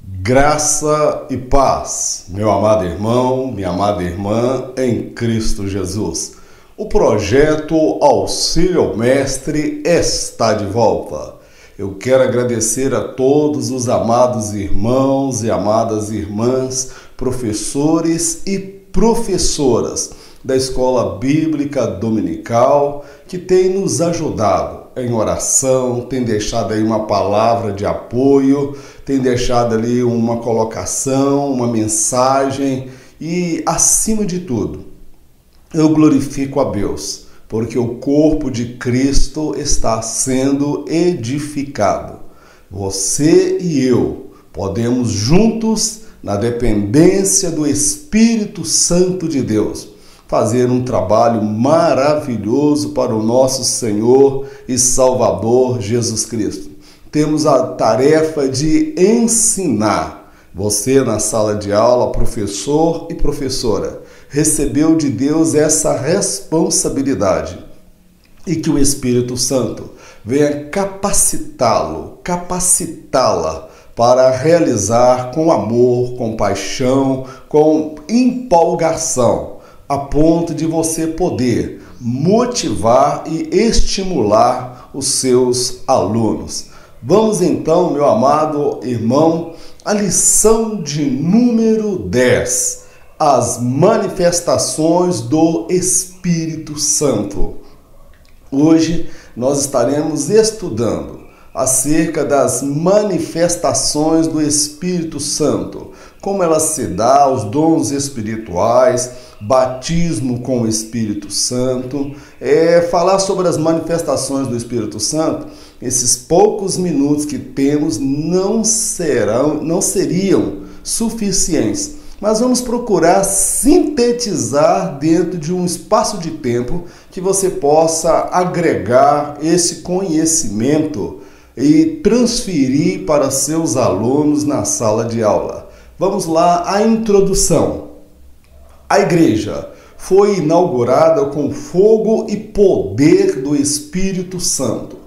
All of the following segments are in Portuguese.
Graça e paz, meu amado irmão, minha amada irmã, em Cristo Jesus. O projeto Auxílio ao Mestre está de volta. Eu quero agradecer a todos os amados irmãos e amadas irmãs, professores e professoras da Escola Bíblica Dominical, que tem nos ajudado em oração, tem deixado aí uma palavra de apoio, tem deixado ali uma colocação, uma mensagem e, acima de tudo, eu glorifico a Deus, porque o corpo de Cristo está sendo edificado. Você e eu podemos juntos, na dependência do Espírito Santo de Deus, fazer um trabalho maravilhoso para o nosso Senhor e Salvador Jesus Cristo. Temos a tarefa de ensinar. Você na sala de aula, professor e professora, recebeu de Deus essa responsabilidade e que o Espírito Santo venha capacitá-lo, capacitá-la para realizar com amor, com paixão, com empolgação, a ponto de você poder motivar e estimular os seus alunos. Vamos então, meu amado irmão, à lição de número 10, as manifestações do Espírito Santo. Hoje nós estaremos estudando acerca das manifestações do Espírito Santo, como ela se dá, os dons espirituais, batismo com o Espírito Santo, falar sobre as manifestações do Espírito Santo. Esses poucos minutos que temos não seriam suficientes, mas vamos procurar sintetizar dentro de um espaço de tempo que você possa agregar esse conhecimento e transferir para seus alunos na sala de aula. Vamos lá, a introdução. A igreja foi inaugurada com fogo e poder do Espírito Santo.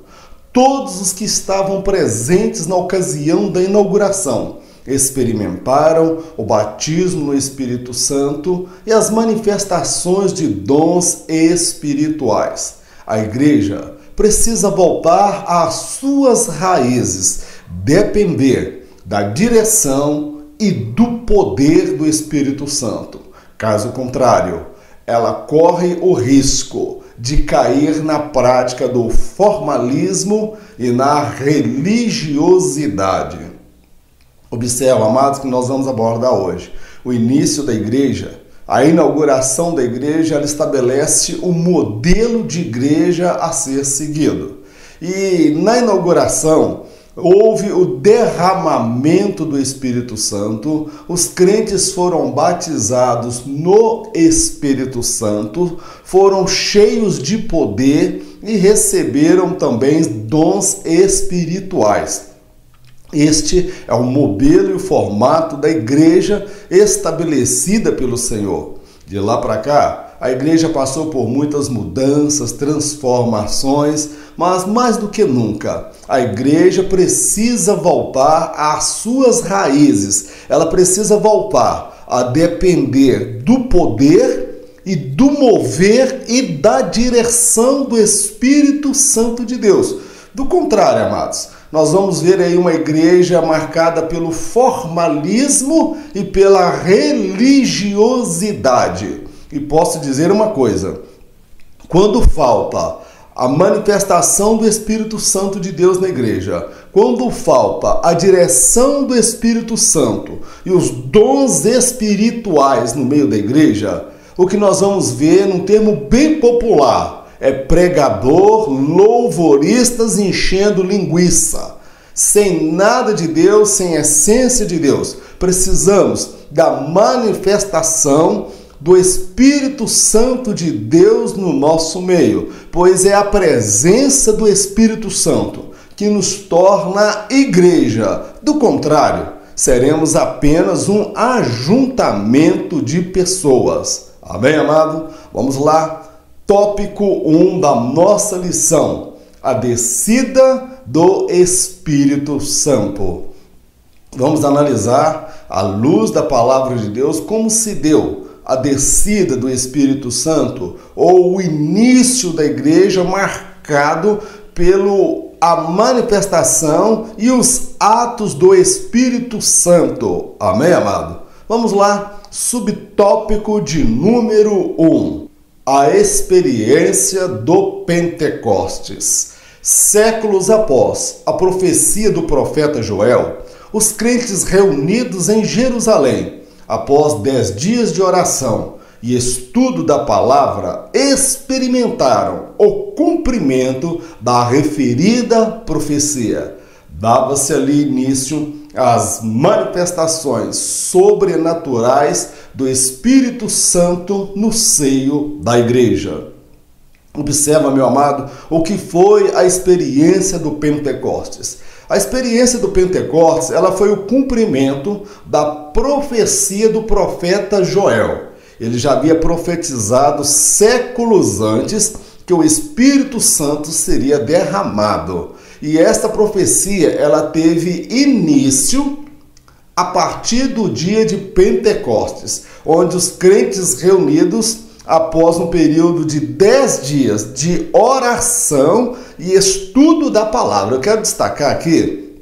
Todos os que estavam presentes na ocasião da inauguração experimentaram o batismo no Espírito Santo e as manifestações de dons espirituais. A igreja precisa voltar às suas raízes, depender da direção e do poder do Espírito Santo. Caso contrário, ela corre o risco de cair na prática do formalismo e na religiosidade. Observa, amados, que nós vamos abordar hoje. O início da igreja, a inauguração da igreja, ela estabelece o modelo de igreja a ser seguido. E na inauguração, houve o derramamento do Espírito Santo, os crentes foram batizados no Espírito Santo, foram cheios de poder e receberam também dons espirituais. Este é o modelo e o formato da igreja estabelecida pelo Senhor. De lá para cá, a igreja passou por muitas mudanças, transformações, mas mais do que nunca, a igreja precisa voltar às suas raízes. Ela precisa voltar a depender do poder e do mover e da direção do Espírito Santo de Deus. Do contrário, amados, nós vamos ver aí uma igreja marcada pelo formalismo e pela religiosidade. E posso dizer uma coisa, quando falta a manifestação do Espírito Santo de Deus na igreja, quando falta a direção do Espírito Santo e os dons espirituais no meio da igreja, o que nós vamos ver num termo bem popular é pregador, louvoristas enchendo linguiça, sem nada de Deus, sem essência de Deus. Precisamos da manifestação do Espírito Santo de Deus no nosso meio, pois é a presença do Espírito Santo que nos torna igreja. Do contrário, seremos apenas um ajuntamento de pessoas. Amém, amado? Vamos lá. tópico 1 da nossa lição, a descida do Espírito Santo. Vamos analisar, à luz da palavra de Deus, como se deu a descida do Espírito Santo, ou o início da igreja marcado pela manifestação e os atos do Espírito Santo. Amém, amado? Vamos lá, subtópico de número 1, a experiência do Pentecostes. Séculos após a profecia do profeta Joel, os crentes reunidos em Jerusalém, após 10 dias de oração e estudo da palavra, experimentaram o cumprimento da referida profecia. Dava-se ali início às manifestações sobrenaturais do Espírito Santo no seio da igreja. Observa, meu amado, o que foi a experiência do Pentecostes. A experiência do Pentecostes, ela foi o cumprimento da profecia do profeta Joel. Ele já havia profetizado séculos antes que o Espírito Santo seria derramado. E esta profecia, ela teve início a partir do dia de Pentecostes, onde os crentes reunidos, após um período de 10 dias de oração e estudo da palavra. Eu quero destacar aqui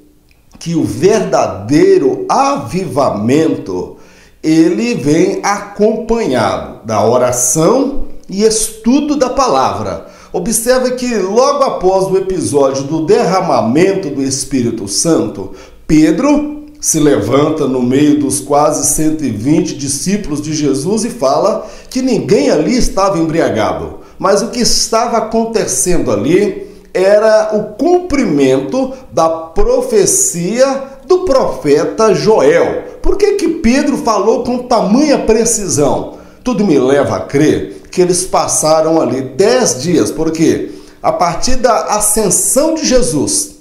que o verdadeiro avivamento, ele vem acompanhado da oração e estudo da palavra. Observe que logo após o episódio do derramamento do Espírito Santo, Pedro se levanta no meio dos quase 120 discípulos de Jesus e fala que ninguém ali estava embriagado, mas o que estava acontecendo ali era o cumprimento da profecia do profeta Joel. Por que Pedro falou com tamanha precisão? Tudo me leva a crer que eles passaram ali 10 dias, porque a partir da ascensão de Jesus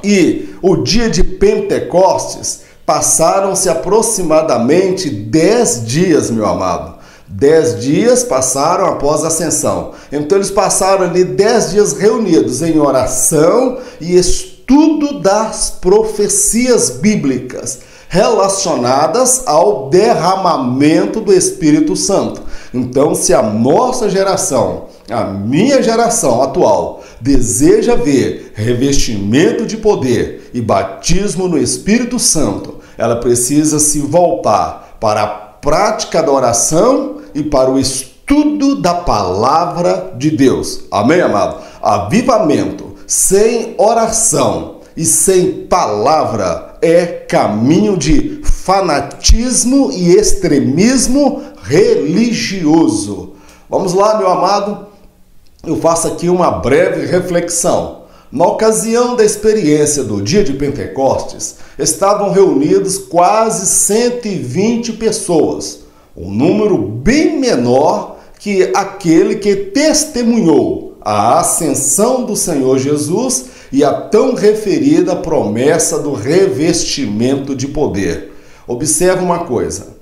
e o dia de Pentecostes, passaram-se aproximadamente 10 dias, meu amado. 10 dias passaram após a ascensão. Então eles passaram ali 10 dias reunidos em oração e estudo das profecias bíblicas relacionadas ao derramamento do Espírito Santo. Então, se a nossa geração, a minha geração atual, deseja ver revestimento de poder e batismo no Espírito Santo, ela precisa se voltar para a prática da oração e para o estudo da palavra de Deus. Amém, amado? Avivamento sem oração e sem palavra é caminho de fanatismo e extremismo religioso. Vamos lá, meu amado? Eu faço aqui uma breve reflexão. Na ocasião da experiência do dia de Pentecostes, estavam reunidos quase 120 pessoas, um número bem menor que aquele que testemunhou a ascensão do Senhor Jesus e a tão referida promessa do revestimento de poder. Observe uma coisa,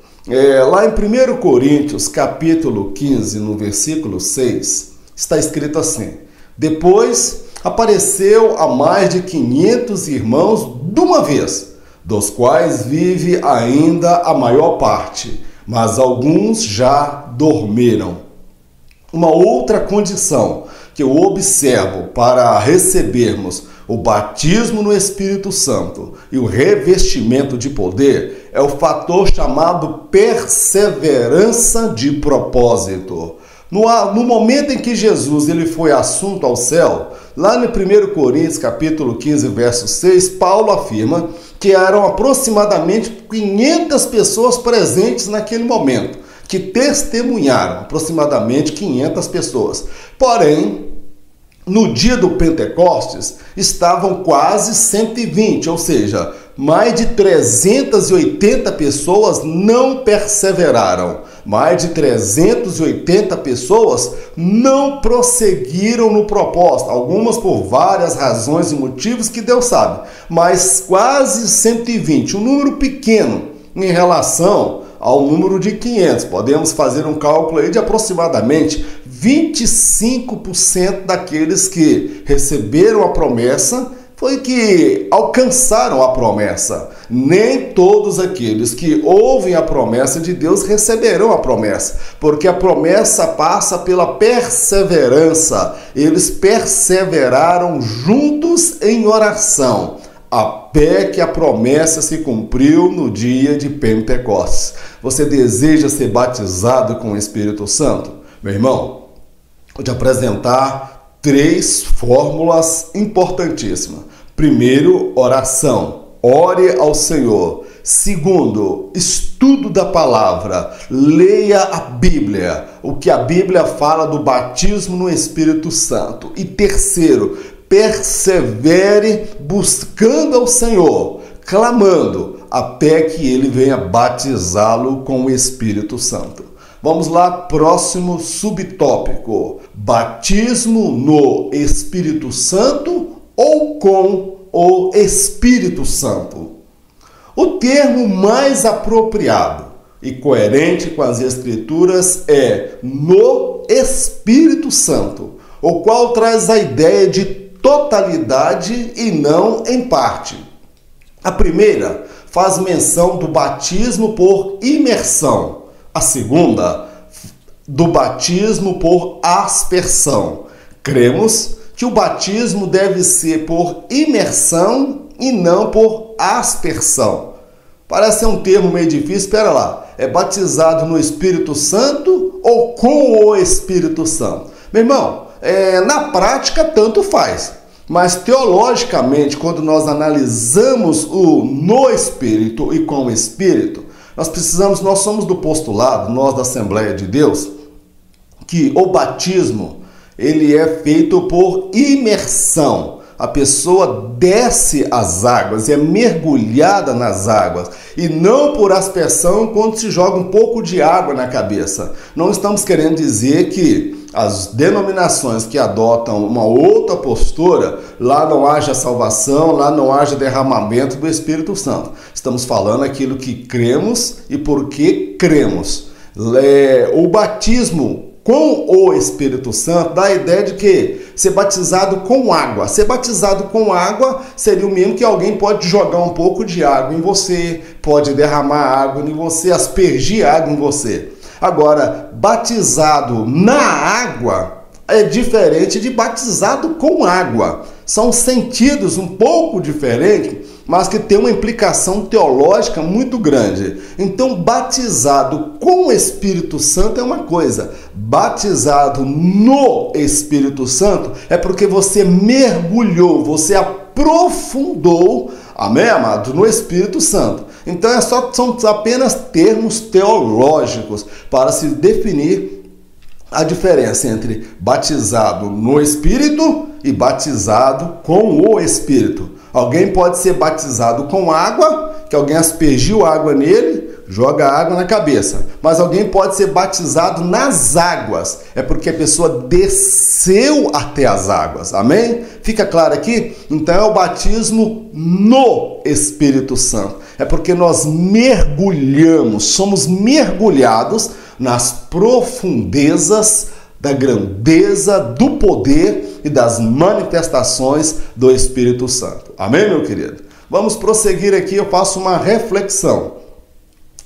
lá em 1 Coríntios, capítulo 15, no versículo 6, está escrito assim: depois apareceu a mais de 500 irmãos de uma vez, dos quais vive ainda a maior parte, mas alguns já dormiram. Uma outra condição que eu observo para recebermos o batismo no Espírito Santo e o revestimento de poder é o fator chamado perseverança de propósito. No momento em que Jesus ele foi assunto ao céu, lá no 1 Coríntios capítulo 15, verso 6, Paulo afirma que eram aproximadamente 500 pessoas presentes naquele momento, que testemunharam, aproximadamente 500 pessoas. Porém, no dia do Pentecostes, estavam quase 120, ou seja, mais de 380 pessoas não perseveraram. Mais de 380 pessoas não prosseguiram no propósito, algumas por várias razões e motivos que Deus sabe, mas quase 120, um número pequeno em relação ao número de 500. Podemos fazer um cálculo aí de aproximadamente 25% daqueles que receberam a promessa foi que alcançaram a promessa. Nem todos aqueles que ouvem a promessa de Deus receberão a promessa, porque a promessa passa pela perseverança. Eles perseveraram juntos em oração, até que a promessa se cumpriu no dia de Pentecostes. Você deseja ser batizado com o Espírito Santo? Meu irmão, vou te apresentar 3 fórmulas importantíssimas. Primeiro, oração. Ore ao Senhor. Segundo, estudo da palavra. Leia a Bíblia, o que a Bíblia fala do batismo no Espírito Santo. E terceiro, persevere buscando ao Senhor, clamando, até que Ele venha batizá-lo com o Espírito Santo. Vamos lá, próximo subtópico. Batismo no Espírito Santo ou com o Espírito Santo? O termo mais apropriado e coerente com as Escrituras é no Espírito Santo, o qual traz a ideia de totalidade e não em parte. A primeira faz menção do batismo por imersão. A segunda, do batismo por aspersão. Cremos que o batismo deve ser por imersão e não por aspersão. Parece ser um termo meio difícil, espera lá. É batizado no Espírito Santo ou com o Espírito Santo? Meu irmão, na prática tanto faz. Mas teologicamente, quando nós analisamos o no Espírito e com o Espírito, nós somos do postulado, nós da Assembleia de Deus, que o batismo, ele é feito por imersão. A pessoa desce as águas, é mergulhada nas águas, e não por aspersão quando se joga um pouco de água na cabeça. Não estamos querendo dizer que as denominações que adotam uma outra postura, lá não haja salvação, lá não haja derramamento do Espírito Santo. Estamos falando aquilo que cremos e por que cremos. O batismo com o Espírito Santo dá a ideia de que ser batizado com água. Ser batizado com água seria o mesmo que alguém pode jogar um pouco de água em você, pode derramar água em você, aspergir água em você. Agora, batizado na água é diferente de batizado com água. São sentidos um pouco diferentes, mas que tem uma implicação teológica muito grande. Então, batizado com o Espírito Santo é uma coisa. Batizado no Espírito Santo é porque você mergulhou, você aprofundou, amém, amado, no Espírito Santo. Então, são apenas termos teológicos para se definir a diferença entre batizado no Espírito e batizado com o Espírito. Alguém pode ser batizado com água, que alguém aspergiu água nele, joga água na cabeça. Mas alguém pode ser batizado nas águas, é porque a pessoa desceu até as águas. Amém? Fica claro aqui? Então é o batismo no Espírito Santo. É porque nós mergulhamos, somos mergulhados nas profundezas da grandeza, do poder e das manifestações do Espírito Santo. Amém, meu querido? Vamos prosseguir aqui, eu faço uma reflexão.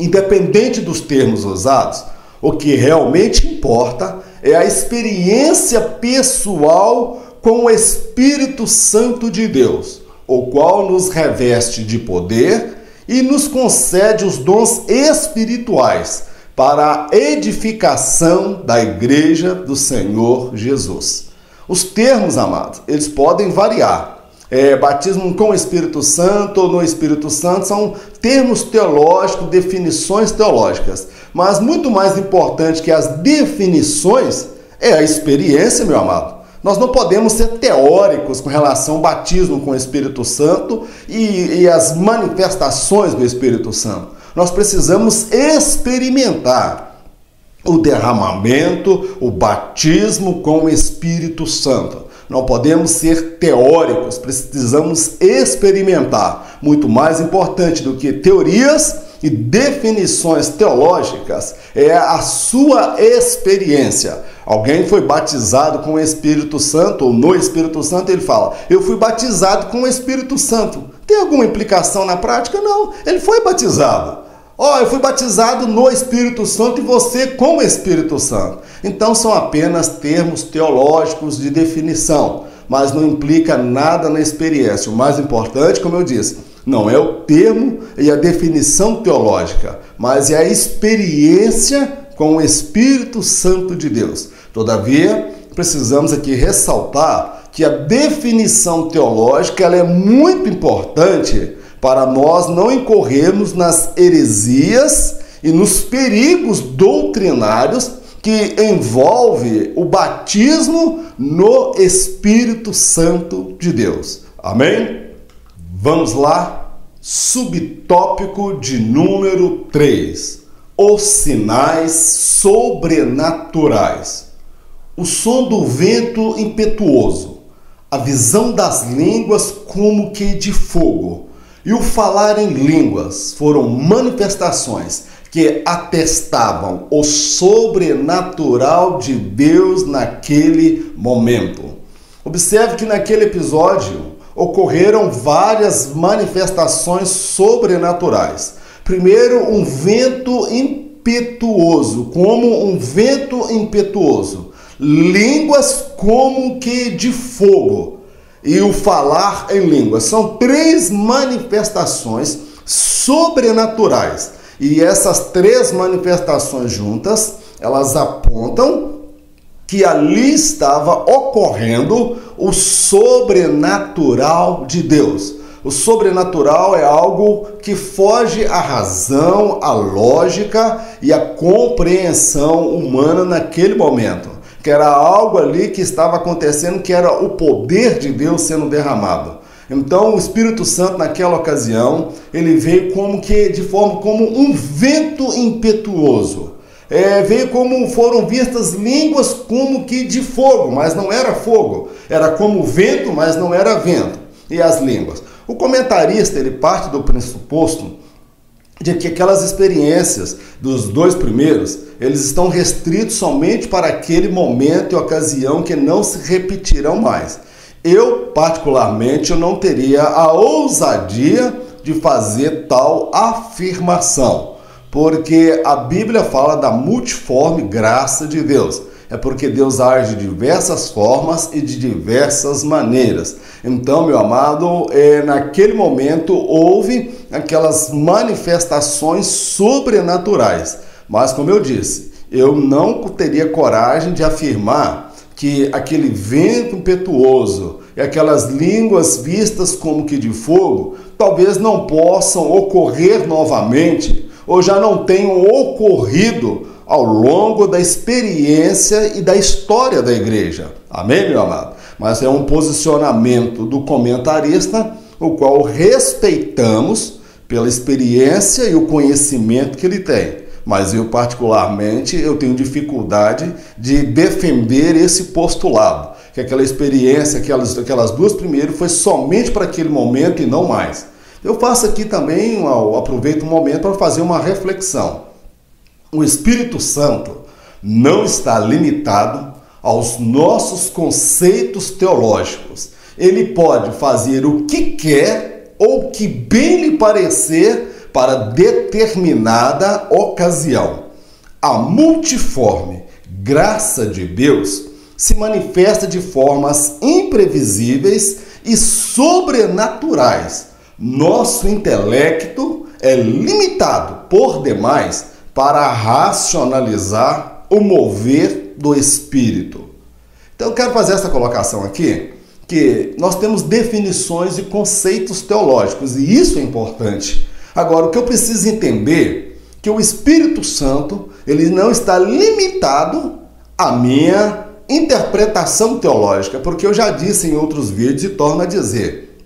Independente dos termos usados, o que realmente importa é a experiência pessoal com o Espírito Santo de Deus, o qual nos reveste de poder e nos concede os dons espirituais para a edificação da Igreja do Senhor Jesus. Os termos, amados, eles podem variar. Batismo com o Espírito Santo ou no Espírito Santo são termos teológicos, definições teológicas. Mas muito mais importante que as definições é a experiência, meu amado. Nós não podemos ser teóricos com relação ao batismo com o Espírito Santo e as manifestações do Espírito Santo. Nós precisamos experimentar o derramamento, o batismo com o Espírito Santo. Não podemos ser teóricos, precisamos experimentar. Muito mais importante do que teorias e definições teológicas é a sua experiência. Alguém foi batizado com o Espírito Santo, ou no Espírito Santo, ele fala, eu fui batizado com o Espírito Santo. Tem alguma implicação na prática? Não, ele foi batizado. Eu fui batizado no Espírito Santo e você com o Espírito Santo. Então são apenas termos teológicos de definição, mas não implica nada na experiência. O mais importante, como eu disse, não é o termo e a definição teológica, mas é a experiência com o Espírito Santo de Deus. Todavia, precisamos aqui ressaltar que a definição teológica ela é muito importante para nós não incorrermos nas heresias e nos perigos doutrinários que envolve o batismo no Espírito Santo de Deus. Amém? Vamos lá, subtópico de número 3, os sinais sobrenaturais. O som do vento impetuoso, a visão das línguas como que de fogo e o falar em línguas foram manifestações que atestavam o sobrenatural de Deus naquele momento. Observe que naquele episódio ocorreram várias manifestações sobrenaturais. Primeiro, um vento impetuoso, como um vento impetuoso. Línguas como que de fogo. E o falar em línguas. São 3 manifestações sobrenaturais. E essas 3 manifestações juntas, elas apontam que ali estava ocorrendo o sobrenatural de Deus. O sobrenatural é algo que foge à razão, à lógica e à compreensão humana naquele momento. Que era algo ali que estava acontecendo, que era o poder de Deus sendo derramado. Então o Espírito Santo naquela ocasião, ele veio como que de forma como um vento impetuoso. Veio como foram vistas línguas como que de fogo, mas não era fogo. Era como vento, mas não era vento. E as línguas? O comentarista, ele parte do pressuposto de que aquelas experiências dos 2 primeiros, eles estão restritos somente para aquele momento e ocasião que não se repetirão mais. Eu, particularmente, eu não teria a ousadia de fazer tal afirmação, porque a Bíblia fala da multiforme graça de Deus. É porque Deus age de diversas formas e de diversas maneiras. Então, meu amado, naquele momento houve aquelas manifestações sobrenaturais. Mas, como eu disse, eu não teria coragem de afirmar que aquele vento impetuoso e aquelas línguas vistas como que de fogo talvez não possam ocorrer novamente ou já não tenham ocorrido ao longo da experiência e da história da igreja. Amém, meu amado? Mas é um posicionamento do comentarista, o qual respeitamos pela experiência e o conhecimento que ele tem. Mas eu, particularmente, eu tenho dificuldade de defender esse postulado, que aquela experiência, aquelas 2 primeiras, foi somente para aquele momento e não mais. Eu faço aqui também, aproveito um momento para fazer uma reflexão. O Espírito Santo não está limitado aos nossos conceitos teológicos. Ele pode fazer o que quer ou o que bem lhe parecer para determinada ocasião. A multiforme graça de Deus se manifesta de formas imprevisíveis e sobrenaturais. Nosso intelecto é limitado por demais para racionalizar o mover do Espírito. Então eu quero fazer essa colocação aqui, que nós temos definições e conceitos teológicos, e isso é importante. Agora, o que eu preciso entender é que o Espírito Santo, ele não está limitado à minha interpretação teológica, porque eu já disse em outros vídeos e torno a dizer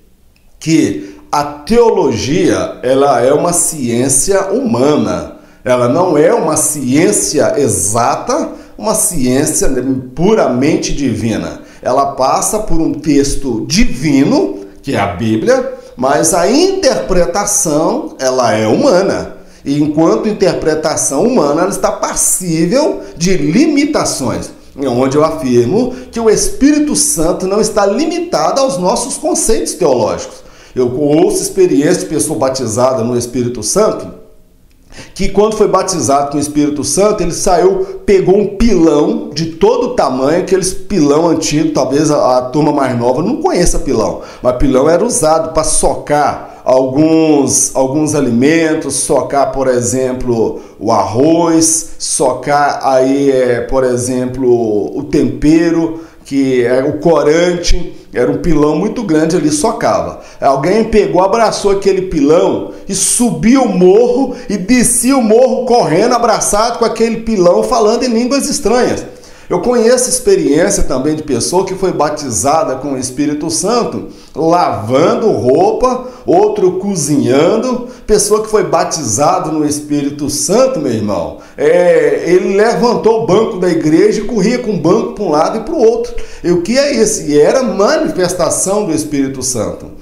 que a teologia, ela é uma ciência humana. Ela não é uma ciência exata, uma ciência puramente divina. Ela passa por um texto divino, que é a Bíblia, mas a interpretação, ela é humana. E enquanto interpretação humana, ela está passível de limitações. onde eu afirmo que o Espírito Santo não está limitado aos nossos conceitos teológicos. Eu ouço experiência de pessoa batizada no Espírito Santo, que quando foi batizado com o Espírito Santo, ele pegou um pilão de todo tamanho, aqueles pilão antigo, talvez a turma mais nova não conheça pilão, mas pilão era usado para socar alguns alimentos, socar, por exemplo, o arroz, socar aí, por exemplo, o tempero, que é o corante. Era um pilão muito grande ali, socava. Alguém pegou, abraçou aquele pilão e subiu o morro e descia o morro correndo, abraçado com aquele pilão, falando em línguas estranhas. Eu conheço experiência também de pessoa que foi batizada com o Espírito Santo, lavando roupa, outro cozinhando. Pessoa que foi batizado no Espírito Santo, meu irmão, ele levantou o banco da igreja e corria com o banco para um lado e para o outro. E o que é isso? E era manifestação do Espírito Santo.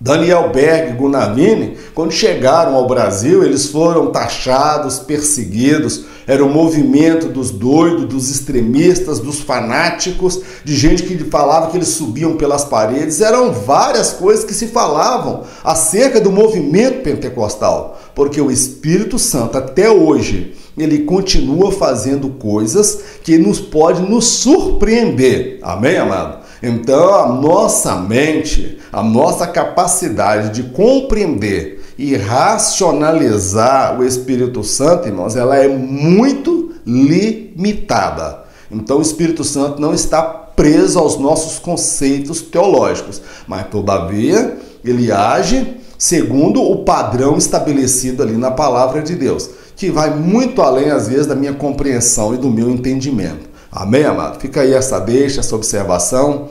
Daniel Berg e Gunavini, quando chegaram ao Brasil, eles foram taxados, perseguidos. Era o movimento dos doidos, dos extremistas, dos fanáticos, de gente que falava que eles subiam pelas paredes. Eram várias coisas que se falavam acerca do movimento pentecostal, porque o Espírito Santo, até hoje, ele continua fazendo coisas que pode nos surpreender. Amém, amado? Então, a nossa mente, a nossa capacidade de compreender e racionalizar o Espírito Santo, irmãos, ela é muito limitada. Então, o Espírito Santo não está preso aos nossos conceitos teológicos, mas, todavia, ele age segundo o padrão estabelecido ali na palavra de Deus, que vai muito além, às vezes, da minha compreensão e do meu entendimento. Amém, amado? Fica aí essa deixa, essa observação.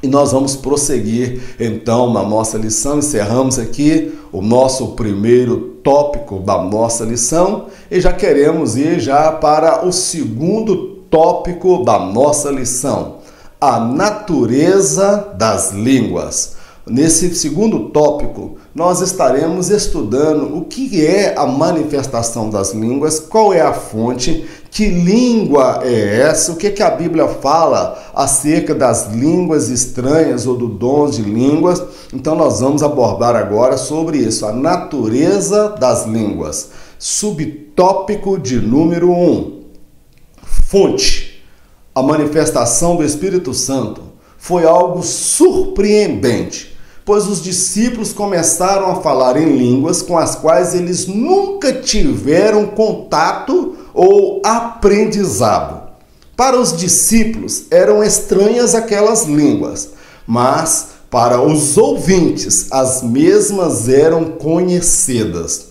E nós vamos prosseguir, então, na nossa lição. Encerramos aqui o nosso primeiro tópico da nossa lição e já queremos ir já para o segundo tópico da nossa lição, a natureza das línguas. Nesse segundo tópico, nós estaremos estudando o que é a manifestação das línguas, qual é a fonte, que língua é essa, o que a Bíblia fala acerca das línguas estranhas ou do dom de línguas. Então nós vamos abordar agora sobre isso, a natureza das línguas. Subtópico de número 1. Fonte. A manifestação do Espírito Santo foi algo surpreendente, pois os discípulos começaram a falar em línguas com as quais eles nunca tiveram contato ou aprendizado. Para os discípulos eram estranhas aquelas línguas, mas para os ouvintes as mesmas eram conhecidas.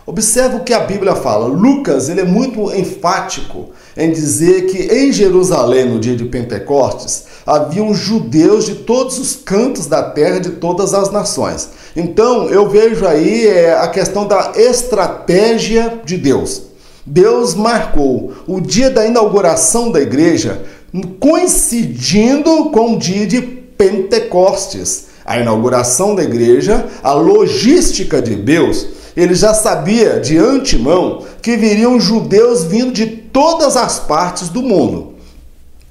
Observe o que a Bíblia fala. Lucas, ele é muito enfático em dizer que em Jerusalém, no dia de Pentecostes, haviam judeus de todos os cantos da terra, de todas as nações. Então, eu vejo aí a questão da estratégia de Deus. Deus marcou o dia da inauguração da igreja coincidindo com o dia de Pentecostes. A inauguração da igreja, a logística de Deus, ele já sabia de antemão que viriam judeus vindo de todas as partes do mundo.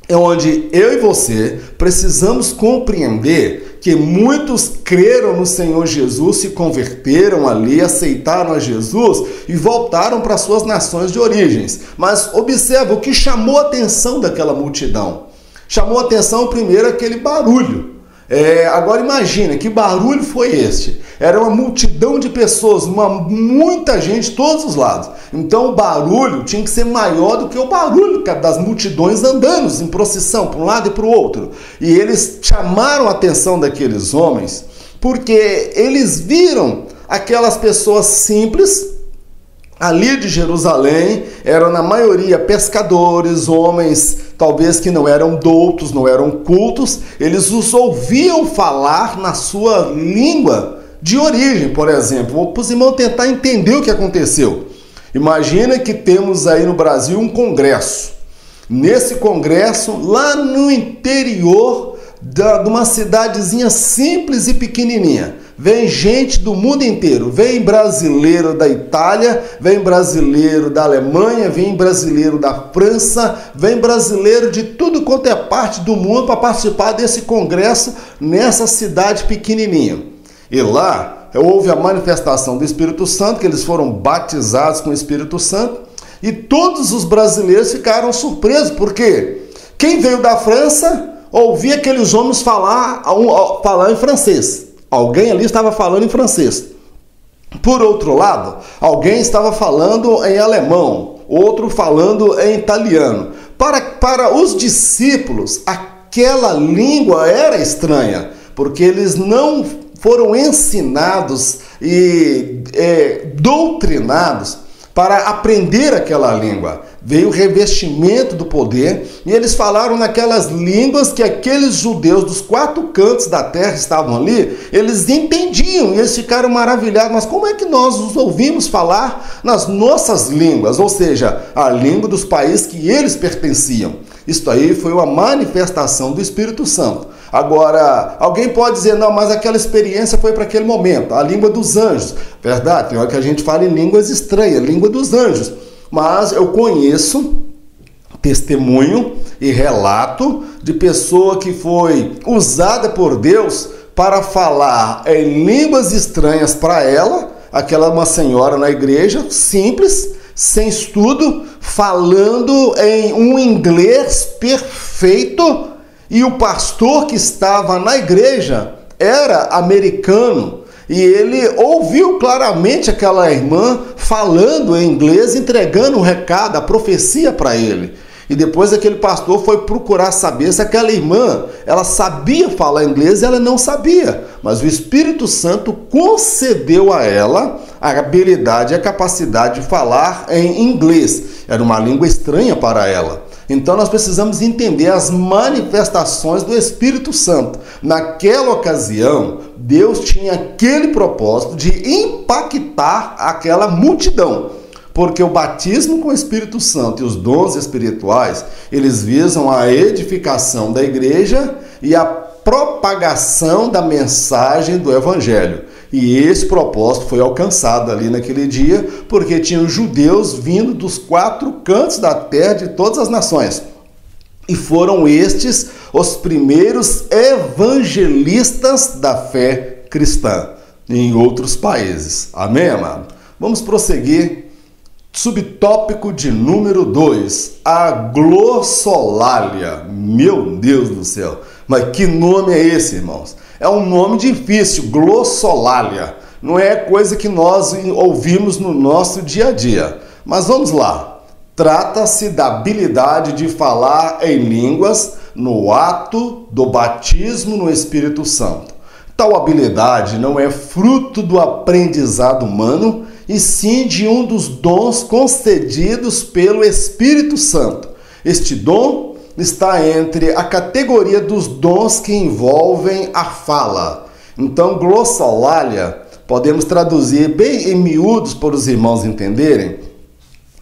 É onde eu e você precisamos compreender que muitos creram no Senhor Jesus, se converteram ali, aceitaram a Jesus e voltaram para suas nações de origens. Mas observa o que chamou a atenção daquela multidão. Chamou a atenção primeiro aquele barulho. Agora imagina, que barulho foi este? Era uma multidão de pessoas, muita gente de todos os lados. Então o barulho tinha que ser maior do que o barulho das multidões andando em procissão para um lado e para o outro. E eles chamaram a atenção daqueles homens porque eles viram aquelas pessoas simples ali de Jerusalém, eram na maioria pescadores, homens talvez que não eram doutos, não eram cultos. Eles os ouviam falar na sua língua de origem, por exemplo. Vou para os irmãos tentar entender o que aconteceu. Imagina que temos aí no Brasil um congresso. Nesse congresso, lá no interior de uma cidadezinha simples e pequenininha, vem gente do mundo inteiro, vem brasileiro da Itália, vem brasileiro da Alemanha, vem brasileiro da França, vem brasileiro de tudo quanto é parte do mundo para participar desse congresso nessa cidade pequenininha. E lá houve a manifestação do Espírito Santo, que eles foram batizados com o Espírito Santo, e todos os brasileiros ficaram surpresos, porque quem veio da França ouvia aqueles homens falar em francês. Alguém ali estava falando em francês. Por outro lado, alguém estava falando em alemão, outro falando em italiano. Para os discípulos, aquela língua era estranha, porque eles não foram ensinados e doutrinados para aprender aquela língua. Veio o revestimento do poder e eles falaram naquelas línguas que aqueles judeus dos 4 cantos da terra estavam ali, eles entendiam e eles ficaram maravilhados. Mas como é que nós os ouvimos falar nas nossas línguas? Ou seja, a língua dos países que eles pertenciam. Isso aí foi uma manifestação do Espírito Santo. Agora, alguém pode dizer, não, mas aquela experiência foi para aquele momento, a língua dos anjos. Verdade, tem hora que a gente fala em línguas estranhas, língua dos anjos. Mas eu conheço testemunho e relato de pessoa que foi usada por Deus para falar em línguas estranhas para ela, aquela uma senhora na igreja, simples, sem estudo, falando em um inglês perfeito, e o pastor que estava na igreja era americano, e ele ouviu claramente aquela irmã falando em inglês, entregando um recado, a profecia para ele. E depois aquele pastor foi procurar saber se aquela irmã, ela sabia falar inglês e ela não sabia. Mas o Espírito Santo concedeu a ela a habilidade e a capacidade de falar em inglês. Era uma língua estranha para ela. Então nós precisamos entender as manifestações do Espírito Santo. Naquela ocasião, Deus tinha aquele propósito de impactar aquela multidão. Porque o batismo com o Espírito Santo e os dons espirituais, eles visam a edificação da igreja e a propagação da mensagem do Evangelho. E esse propósito foi alcançado ali naquele dia, porque tinham judeus vindo dos 4 cantos da terra, de todas as nações. E foram estes os primeiros evangelistas da fé cristã em outros países. Amém, amado? Vamos prosseguir. Subtópico de número 2, a glossolalia. Meu Deus do céu, mas que nome é esse, irmãos? É um nome difícil, glossolalia. Não é coisa que nós ouvimos no nosso dia a dia. Mas vamos lá. Trata-se da habilidade de falar em línguas no ato do batismo no Espírito Santo. Tal habilidade não é fruto do aprendizado humano, e sim de um dos dons concedidos pelo Espírito Santo. Este dom está entre a categoria dos dons que envolvem a fala. Então, glossolalia, podemos traduzir bem em miúdos para os irmãos entenderem,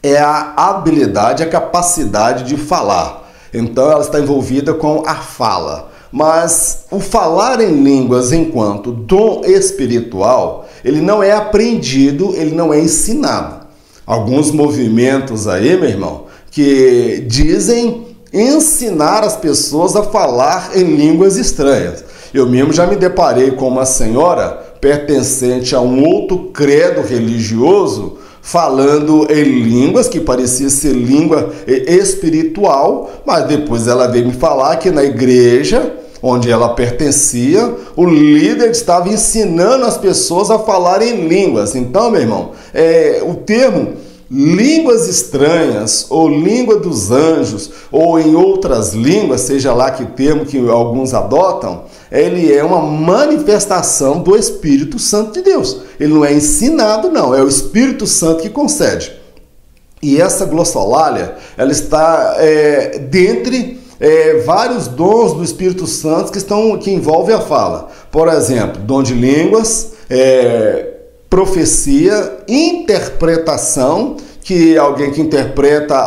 é a habilidade, a capacidade de falar. Então, ela está envolvida com a fala. Mas o falar em línguas enquanto dom espiritual, ele não é aprendido, ele não é ensinado. Alguns movimentos aí, meu irmão, que dizem ensinar as pessoas a falar em línguas estranhas. Eu mesmo já me deparei com uma senhora pertencente a um outro credo religioso, falando em línguas que parecia ser língua espiritual, mas depois ela veio me falar que na igreja onde ela pertencia, o líder estava ensinando as pessoas a falar em línguas. Então, meu irmão, o termo línguas estranhas, ou língua dos anjos, ou em outras línguas, seja lá que termo que alguns adotam, ele é uma manifestação do Espírito Santo de Deus. Ele não é ensinado, não, é o Espírito Santo que concede. E essa glossolalia, ela está dentre vários dons do Espírito Santo que envolvem a fala. Por exemplo, dom de línguas, profecia, interpretação, que alguém que interpreta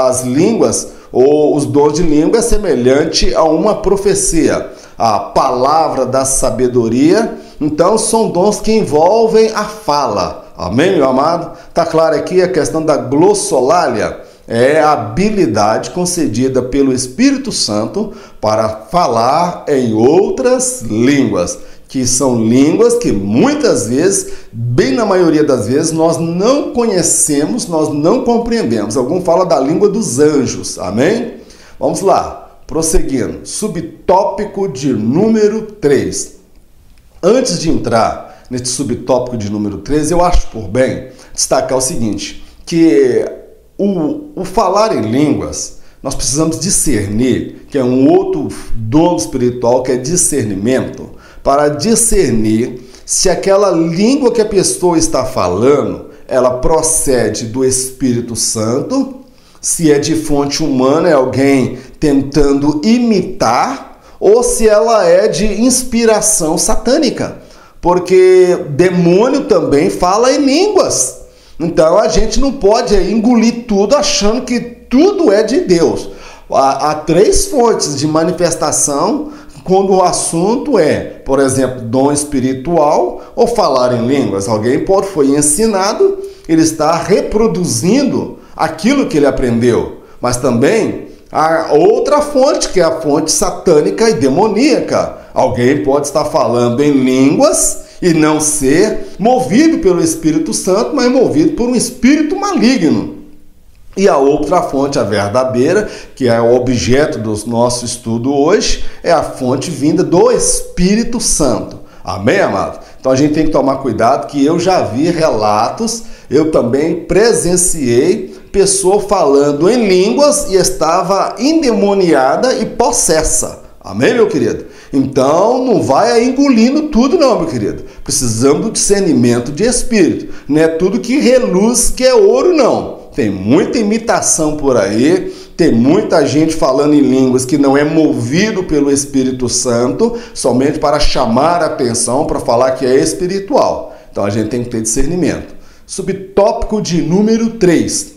as línguas ou os dons de língua é semelhante a uma profecia. a palavra da sabedoria. Então são dons que envolvem a fala. Amém, meu amado? Está claro aqui a questão da glossolalia. É a habilidade concedida pelo Espírito Santo para falar em outras línguas, que são línguas que muitas vezes, bem na maioria das vezes, nós não conhecemos, nós não compreendemos. Alguns falam da língua dos anjos, amém? Vamos lá, prosseguindo. Subtópico de número 3. Antes de entrar nesse subtópico de número 3, eu acho por bem destacar o seguinte, que o falar em línguas, nós precisamos discernir, que é um outro dom espiritual, que é discernimento, para discernir se aquela língua que a pessoa está falando, ela procede do Espírito Santo, se é de fonte humana, é alguém tentando imitar, ou se ela é de inspiração satânica, porque demônio também fala em línguas. Então a gente não pode engolir tudo achando que tudo é de Deus. Há 3 fontes de manifestação quando o assunto é, por exemplo, dom espiritual ou falar em línguas. Alguém foi ensinado, ele está reproduzindo aquilo que ele aprendeu. Mas também há outra fonte, que é a fonte satânica e demoníaca. Alguém pode estar falando em línguas e não ser movido pelo Espírito Santo, mas movido por um espírito maligno. E a outra fonte, a verdadeira, que é o objeto do nosso estudo hoje, é a fonte vinda do Espírito Santo. Amém, amado? Então a gente tem que tomar cuidado, que eu já vi relatos, eu também presenciei pessoa falando em línguas e estava endemoniada e possessa. Amém, meu querido? Então, não vai engolindo tudo não, meu querido. Precisamos do discernimento de espírito. Não é tudo que reluz que é ouro, não. Tem muita imitação por aí, tem muita gente falando em línguas que não é movido pelo Espírito Santo, somente para chamar a atenção, para falar que é espiritual. Então, a gente tem que ter discernimento. Subtópico de número 3.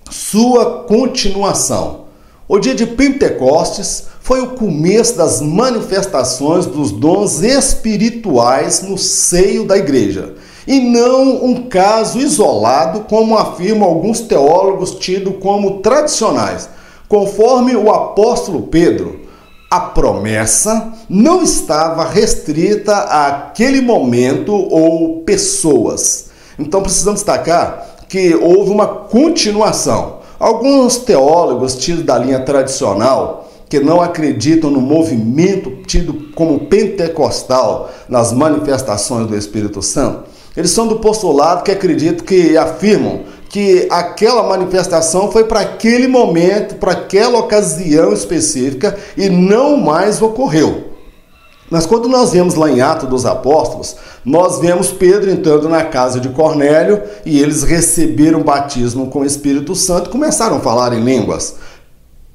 Sua continuação. O dia de Pentecostes foi o começo das manifestações dos dons espirituais no seio da igreja, e não um caso isolado, como afirmam alguns teólogos tidos como tradicionais. Conforme o apóstolo Pedro, a promessa não estava restrita àquele momento ou pessoas. Então precisamos destacar que houve uma continuação. Alguns teólogos tidos da linha tradicional, que não acreditam no movimento tido como pentecostal nas manifestações do Espírito Santo, eles são do postulado que acreditam, que afirmam que aquela manifestação foi para aquele momento, para aquela ocasião específica e não mais ocorreu. Mas quando nós vemos lá em Atos dos Apóstolos, nós vemos Pedro entrando na casa de Cornélio e eles receberam batismo com o Espírito Santo e começaram a falar em línguas.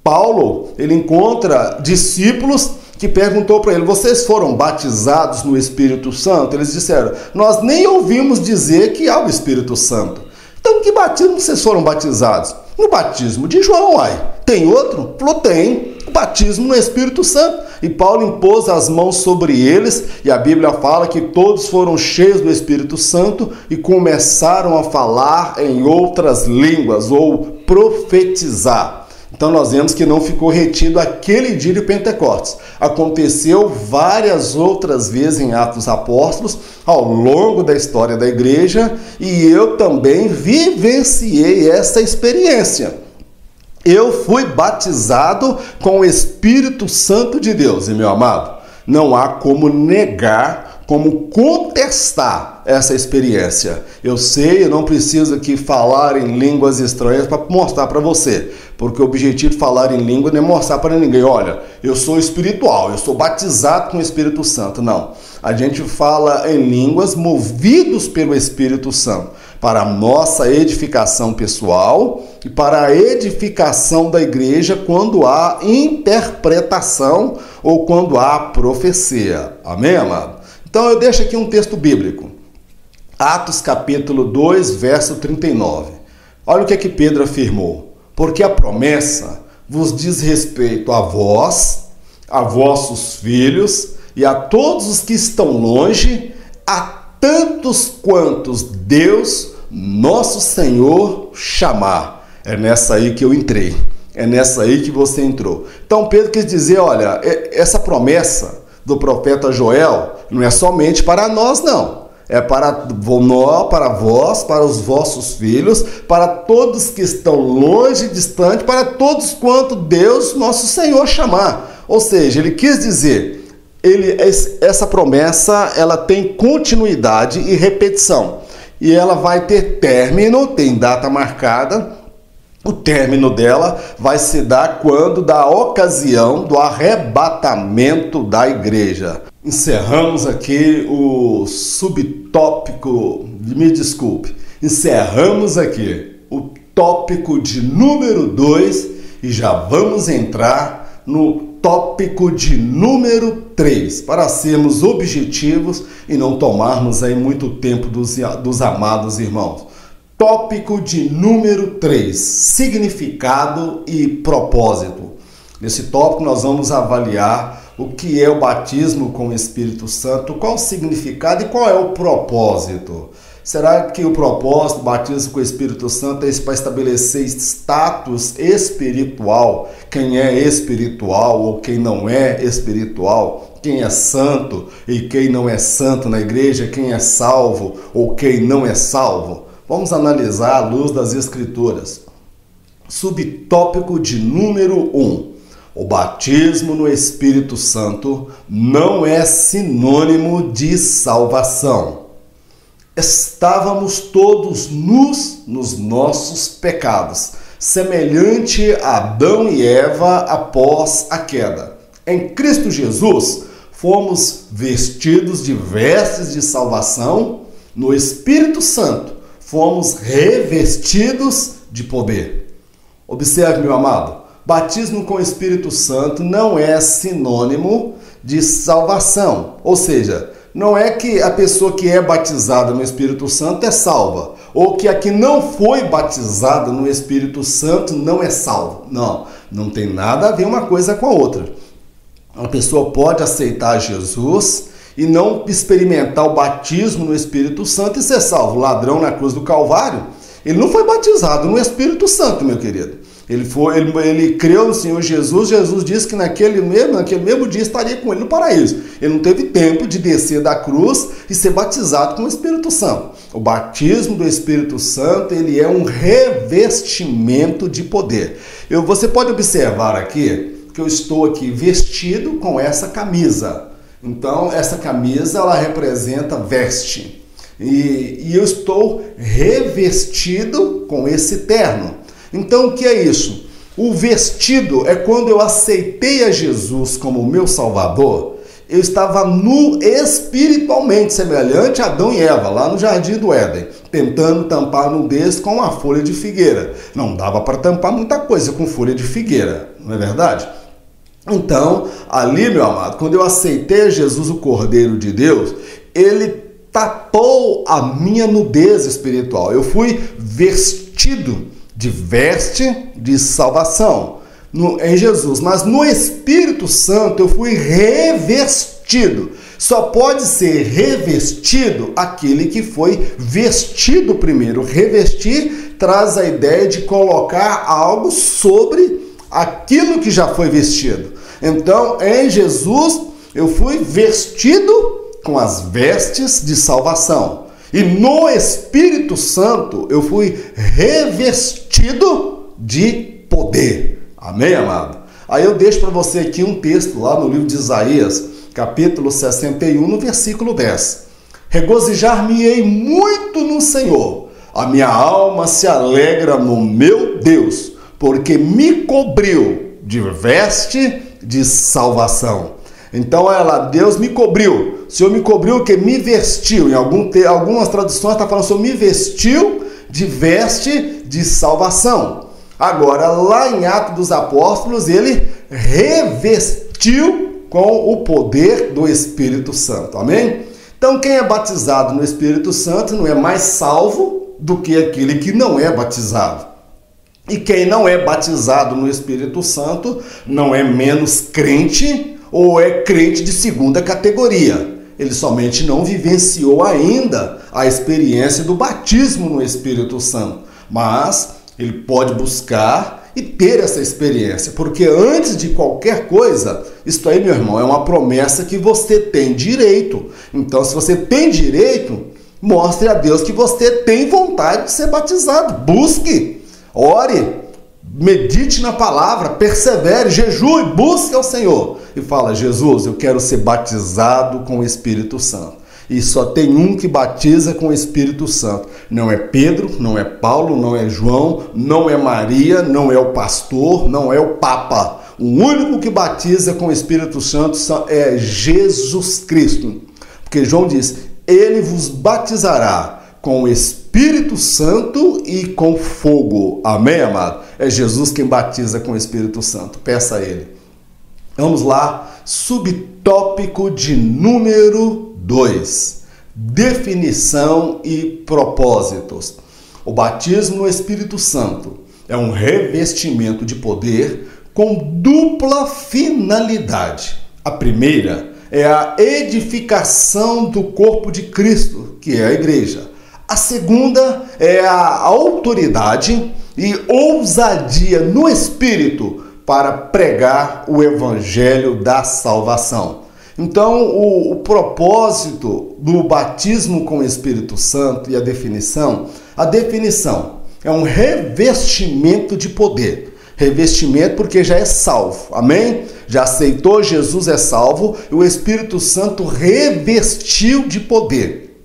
Paulo, ele encontra discípulos que perguntou para ele: vocês foram batizados no Espírito Santo? Eles disseram: nós nem ouvimos dizer que há o Espírito Santo. Então, que batismo vocês foram batizados? No batismo de João, tem outro? Falou, tem. O batismo no Espírito Santo. E Paulo impôs as mãos sobre eles, e a Bíblia fala que todos foram cheios do Espírito Santo e começaram a falar em outras línguas, ou profetizar. Então nós vemos que não ficou retido aquele dia de Pentecostes. Aconteceu várias outras vezes em Atos dos Apóstolos, ao longo da história da igreja, e eu também vivenciei essa experiência. Eu fui batizado com o Espírito Santo de Deus, e meu amado, não há como negar, como contestar essa experiência. Eu sei, eu não preciso aqui falar em línguas estranhas para mostrar para você, porque o objetivo de falar em língua não é mostrar para ninguém: olha, eu sou espiritual, eu sou batizado com o Espírito Santo. Não, a gente fala em línguas movidos pelo Espírito Santo, para a nossa edificação pessoal e para a edificação da igreja quando há interpretação ou quando há profecia. Amém, amado? Então eu deixo aqui um texto bíblico. Atos capítulo 2, verso 39. Olha o que é que Pedro afirmou: porque a promessa vos diz respeito a vós, a vossos filhos e a todos os que estão longe, a tantos quantos Deus, nosso Senhor, chamar. É nessa aí que eu entrei. É nessa aí que você entrou. Então Pedro quis dizer, olha, essa promessa do profeta Joel não é somente para nós, não. É para nós, para vós, para os vossos filhos, para todos que estão longe e distante, para todos quanto Deus, nosso Senhor, chamar. Ou seja, ele quis dizer, essa promessa ela tem continuidade e repetição. E ela vai ter término, tem data marcada. O término dela vai se dar quando da ocasião do arrebatamento da igreja. Encerramos aqui o subtópico, me desculpe, encerramos aqui o tópico de número 2 e já vamos entrar no tópico de número 3, para sermos objetivos e não tomarmos aí muito tempo dos amados irmãos. Tópico de número 3, significado e propósito. Nesse tópico nós vamos avaliar o que é o batismo com o Espírito Santo, qual o significado e qual é o propósito. Será que o propósito do batismo com o Espírito Santo é para estabelecer status espiritual? Quem é espiritual ou quem não é espiritual? Quem é santo e quem não é santo na igreja? Quem é salvo ou quem não é salvo? Vamos analisar à luz das Escrituras. Subtópico de número 1. O batismo no Espírito Santo não é sinônimo de salvação. Estávamos todos nus nos nossos pecados, semelhante a Adão e Eva após a queda. Em Cristo Jesus, fomos vestidos de vestes de salvação. No Espírito Santo, fomos revestidos de poder. Observe, meu amado, batismo com o Espírito Santo não é sinônimo de salvação. Ou seja, não é que a pessoa que é batizada no Espírito Santo é salva, ou que a que não foi batizada no Espírito Santo não é salva. Não, não tem nada a ver uma coisa com a outra. A pessoa pode aceitar Jesus e não experimentar o batismo no Espírito Santo e ser salvo. O ladrão na cruz do Calvário, ele não foi batizado no Espírito Santo, meu querido. Ele creu no Senhor Jesus. Jesus disse que naquele mesmo dia estaria com ele no paraíso. Ele não teve tempo de descer da cruz e ser batizado com o Espírito Santo. O batismo do Espírito Santo, ele é um revestimento de poder. Você pode observar aqui que eu estou aqui vestido com essa camisa. Então, essa camisa, ela representa veste. E eu estou revestido com esse terno. Então, o que é isso? O vestido é quando eu aceitei a Jesus como meu Salvador, eu estava nu espiritualmente, semelhante a Adão e Eva, lá no Jardim do Éden, tentando tampar a nudez com uma folha de figueira. Não dava para tampar muita coisa com folha de figueira, não é verdade? Então, ali, meu amado, quando eu aceitei Jesus, o Cordeiro de Deus, ele tapou a minha nudez espiritual. Eu fui vestido de veste de salvação em Jesus, mas no Espírito Santo eu fui revestido. Só pode ser revestido aquele que foi vestido primeiro. Revestir traz a ideia de colocar algo sobre aquilo que já foi vestido. Então, em Jesus, eu fui vestido com as vestes de salvação. E no Espírito Santo, eu fui revestido de poder. Amém, amado? Aí eu deixo para você aqui um texto lá no livro de Isaías, capítulo 61, no versículo 10. Regozijar-me-ei muito no Senhor. A minha alma se alegra no meu Deus, porque me cobriu de veste de salvação. Então, Deus me cobriu. O Senhor me cobriu o que? Me vestiu. Em algumas traduções está falando, o Senhor me vestiu de veste de salvação. Agora, lá em Atos dos Apóstolos, ele revestiu com o poder do Espírito Santo. Amém? Então, quem é batizado no Espírito Santo não é mais salvo do que aquele que não é batizado. E quem não é batizado no Espírito Santo não é menos crente ou é crente de segunda categoria. Ele somente não vivenciou ainda a experiência do batismo no Espírito Santo, mas ele pode buscar e ter essa experiência, porque antes de qualquer coisa, isto aí, meu irmão, é uma promessa que você tem direito. Então, se você tem direito, mostre a Deus que você tem vontade de ser batizado. Busque, ore, medite na palavra, persevere, jejue, busque ao Senhor e fala: Jesus, eu quero ser batizado com o Espírito Santo. E só tem um que batiza com o Espírito Santo. Não é Pedro, não é Paulo, não é João, não é Maria, não é o pastor, não é o Papa. O único que batiza com o Espírito Santo é Jesus Cristo. Porque João diz: ele vos batizará com o Espírito Santo e com fogo. Amém, amado? É Jesus quem batiza com o Espírito Santo. Peça a ele. Vamos lá, subtópico de número 2. Definição e propósitos. O batismo no Espírito Santo é um revestimento de poder com dupla finalidade. A primeira é a edificação do corpo de Cristo, que é a igreja. A segunda é a autoridade e ousadia no Espírito para pregar o evangelho da salvação. Então, o propósito do batismo com o Espírito Santo e a definição é um revestimento de poder. Revestimento porque já é salvo, amém? Já aceitou, Jesus é salvo e o Espírito Santo revestiu de poder.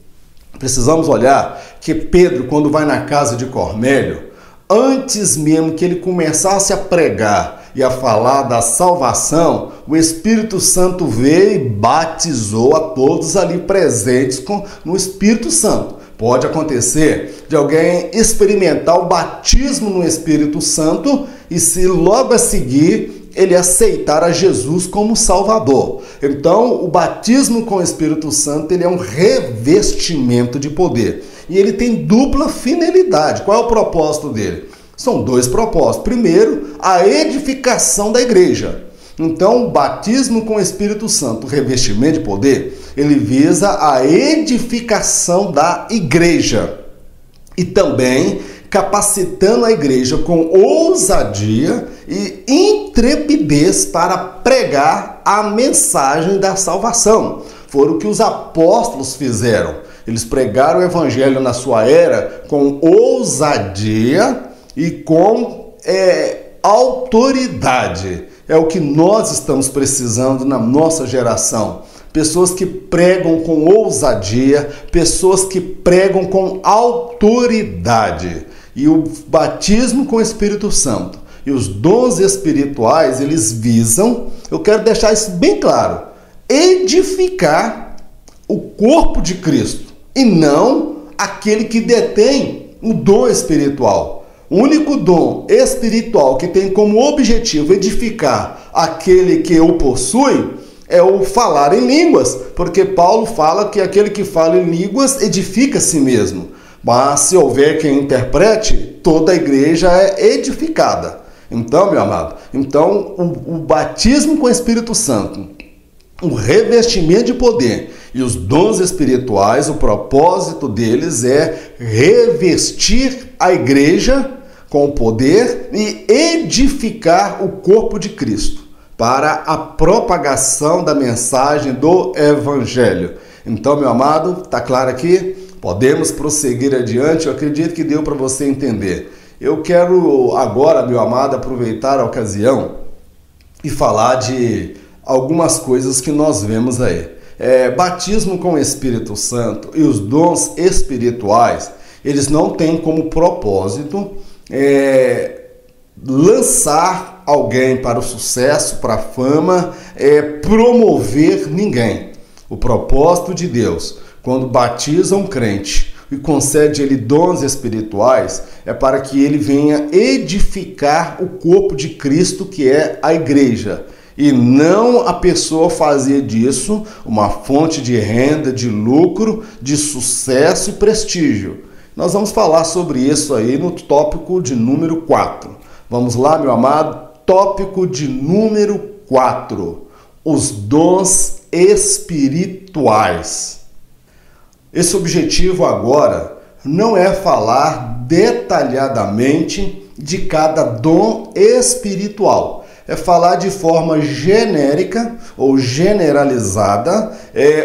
Precisamos olhar que Pedro, quando vai na casa de Cornélio, antes mesmo que ele começasse a pregar e a falar da salvação, o Espírito Santo veio e batizou a todos ali presentes no Espírito Santo. Pode acontecer de alguém experimentar o batismo no Espírito Santo e se logo a seguir ele aceitar a Jesus como Salvador. Então, o batismo com o Espírito Santo ele é um revestimento de poder. E ele tem dupla finalidade. Qual é o propósito dele? São dois propósitos. Primeiro, a edificação da igreja. Então, o batismo com o Espírito Santo, o revestimento de poder, ele visa a edificação da igreja. E também capacitando a igreja com ousadia e intrepidez para pregar a mensagem da salvação. Foi o que os apóstolos fizeram. Eles pregaram o evangelho na sua era com ousadia e com autoridade. É o que nós estamos precisando na nossa geração. Pessoas que pregam com ousadia, pessoas que pregam com autoridade. E o batismo com o Espírito Santo e os dons espirituais, eles visam, eu quero deixar isso bem claro, edificar o corpo de Cristo e não aquele que detém o dom espiritual. O único dom espiritual que tem como objetivo edificar aquele que o possui é o falar em línguas, porque Paulo fala que aquele que fala em línguas edifica a si mesmo. Mas se houver quem interprete, toda a igreja é edificada. Então, meu amado, o batismo com o Espírito Santo, o revestimento de poder e os dons espirituais, o propósito deles é revestir a igreja com o poder e edificar o corpo de Cristo para a propagação da mensagem do Evangelho. Então, meu amado, está claro aqui? Podemos prosseguir adiante, eu acredito que deu para você entender. Eu quero agora, meu amado, aproveitar a ocasião e falar de algumas coisas que nós vemos aí. Batismo com o Espírito Santo e os dons espirituais, eles não têm como propósito lançar alguém para o sucesso, para a fama, promover ninguém. O propósito de Deus, quando batiza um crente e concede ele dons espirituais, é para que ele venha edificar o corpo de Cristo, que é a igreja. E não a pessoa fazer disso uma fonte de renda, de lucro, de sucesso e prestígio. Nós vamos falar sobre isso aí no tópico de número 4. Vamos lá, meu amado? Tópico de número 4. os dons espirituais. Esse objetivo agora não é falar detalhadamente de cada dom espiritual. É falar de forma genérica ou generalizada,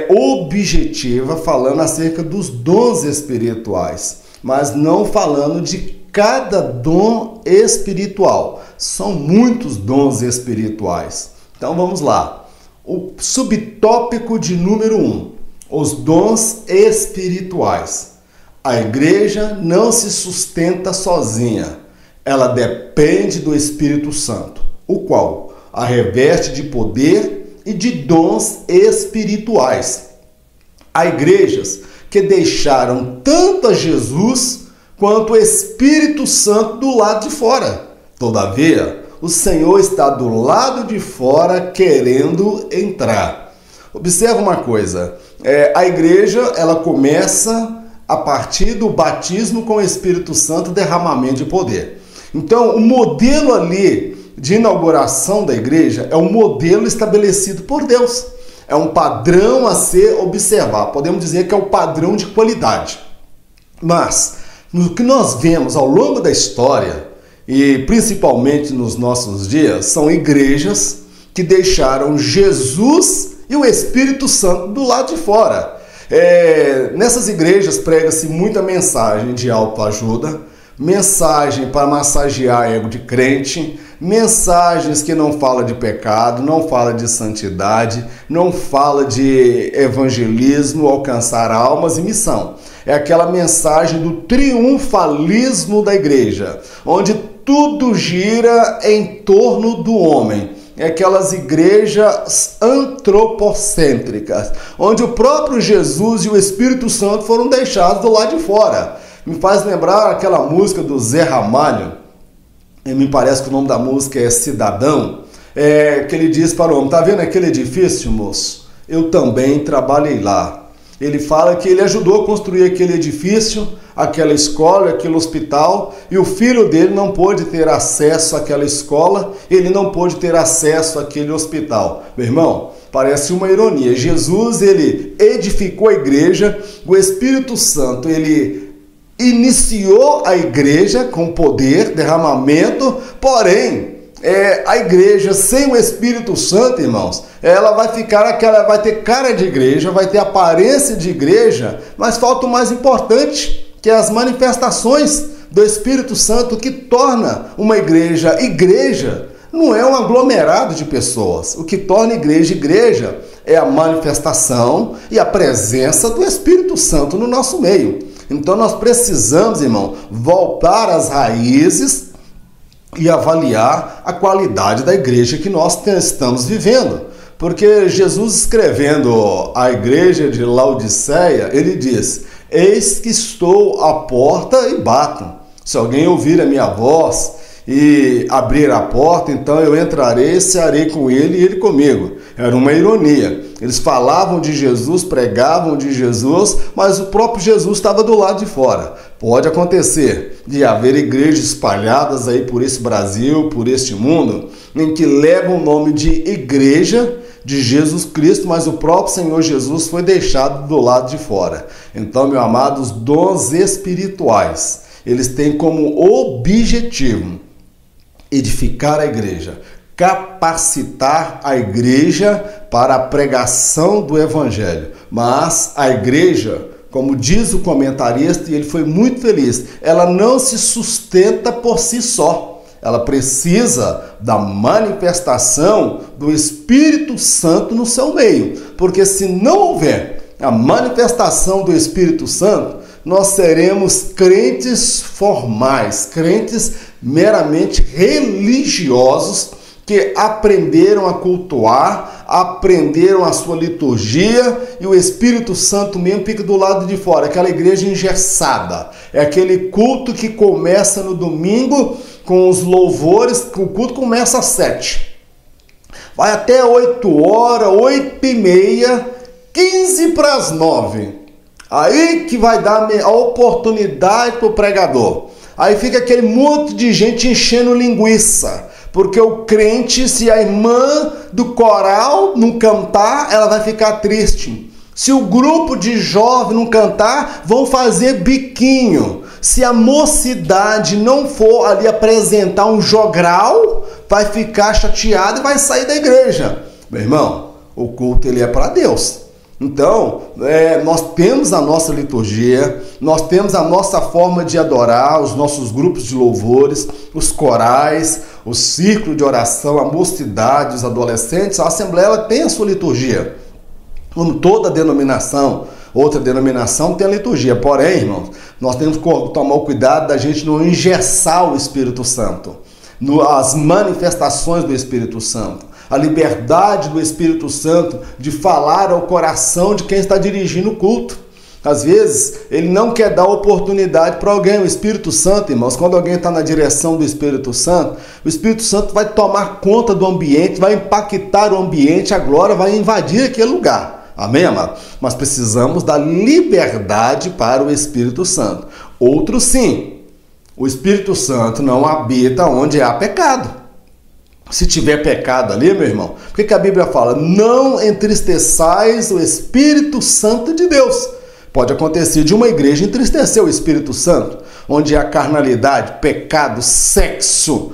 objetiva, falando acerca dos dons espirituais, mas não falando de cada dom espiritual. São muitos dons espirituais. Então vamos lá. O subtópico de número 1, os dons espirituais. A igreja não se sustenta sozinha. Ela depende do Espírito Santo, o qual a reveste de poder e de dons espirituais. Há igrejas que deixaram tanto a Jesus quanto o Espírito Santo do lado de fora. Todavia, o Senhor está do lado de fora querendo entrar. Observa uma coisa, a igreja ela começa a partir do batismo com o Espírito Santo, derramamento de poder. Então, o modelo ali de inauguração da igreja é um modelo estabelecido por Deus. É um padrão a ser observado. Podemos dizer que é o padrão de qualidade. Mas, no que nós vemos ao longo da história, e principalmente nos nossos dias, são igrejas que deixaram Jesus e o Espírito Santo do lado de fora. Nessas igrejas prega-se muita mensagem de autoajuda, mensagem para massagear ego de crente, mensagens que não fala de pecado, não fala de santidade, não fala de evangelismo, alcançar almas e missão. É aquela mensagem do triunfalismo da igreja, onde tudo gira em torno do homem. É aquelas igrejas antropocêntricas, onde o próprio Jesus e o Espírito Santo foram deixados do lado de fora. Me faz lembrar aquela música do Zé Ramalho, e me parece que o nome da música é Cidadão, que ele diz para o homem: tá vendo aquele edifício, moço? Eu também trabalhei lá. Ele fala que ele ajudou a construir aquele edifício, aquela escola, aquele hospital, e o filho dele não pôde ter acesso àquela escola, ele não pôde ter acesso àquele hospital. Meu irmão, parece uma ironia. Jesus, ele edificou a igreja, o Espírito Santo, ele iniciou a igreja com poder, derramamento, porém, a igreja sem o Espírito Santo, irmãos, ela vai ter cara de igreja, vai ter aparência de igreja, mas falta o mais importante, que é as manifestações do Espírito Santo, que torna uma igreja igreja. Não é um aglomerado de pessoas. O que torna igreja igreja é a manifestação e a presença do Espírito Santo no nosso meio. Então nós precisamos, irmão, voltar às raízes e avaliar a qualidade da igreja que nós estamos vivendo. Porque Jesus, escrevendo a igreja de Laodiceia, ele diz: eis que estou à porta e bato. Se alguém ouvir a minha voz e abrir a porta, então eu entrarei, cearei com ele e ele comigo. Era uma ironia. Eles falavam de Jesus, pregavam de Jesus, mas o próprio Jesus estava do lado de fora. Pode acontecer de haver igrejas espalhadas aí por esse Brasil, por este mundo, em que levam o nome de igreja de Jesus Cristo, mas o próprio Senhor Jesus foi deixado do lado de fora. Então, meu amado, os dons espirituais, eles têm como objetivo edificar a igreja, capacitar a igreja para a pregação do evangelho. Mas a igreja, como diz o comentarista, e ele foi muito feliz, ela não se sustenta por si só. Ela precisa da manifestação do Espírito Santo no seu meio. Porque se não houver a manifestação do Espírito Santo, nós seremos crentes formais, crentes meramente religiosos, que aprenderam a cultuar, aprenderam a sua liturgia, e o Espírito Santo mesmo fica do lado de fora. Aquela igreja engessada. É aquele culto que começa no domingo com os louvores, o culto começa às 7. Vai até 8 horas, 8h30, 15 para as 9. Aí que vai dar a oportunidade para o pregador. Aí fica aquele monte de gente enchendo linguiça, Porque o crente, se a irmã do coral não cantar, ela vai ficar triste. Se o grupo de jovens não cantar, vão fazer biquinho. Se a mocidade não for ali apresentar um jogral, vai ficar chateada e vai sair da igreja. Meu irmão, o culto ele é para Deus. Então, nós temos a nossa liturgia, nós temos a nossa forma de adorar, os nossos grupos de louvores, os corais, o círculo de oração, a mocidade, os adolescentes. A Assembleia ela tem a sua liturgia. Como toda denominação, outra denominação tem a liturgia. Porém, irmãos, nós temos que tomar o cuidado da gente não engessar o Espírito Santo, as manifestações do Espírito Santo, a liberdade do Espírito Santo de falar ao coração de quem está dirigindo o culto. Às vezes, ele não quer dar oportunidade para alguém. O Espírito Santo, irmãos, quando alguém está na direção do Espírito Santo, o Espírito Santo vai tomar conta do ambiente, vai impactar o ambiente, a glória vai invadir aquele lugar. Amém, amado? Mas precisamos da liberdade para o Espírito Santo. Outro sim, o Espírito Santo não habita onde há pecado. Se tiver pecado ali, meu irmão, por que a Bíblia fala? Não entristeçais o Espírito Santo de Deus. Pode acontecer de uma igreja entristecer o Espírito Santo, onde há carnalidade, pecado, sexo,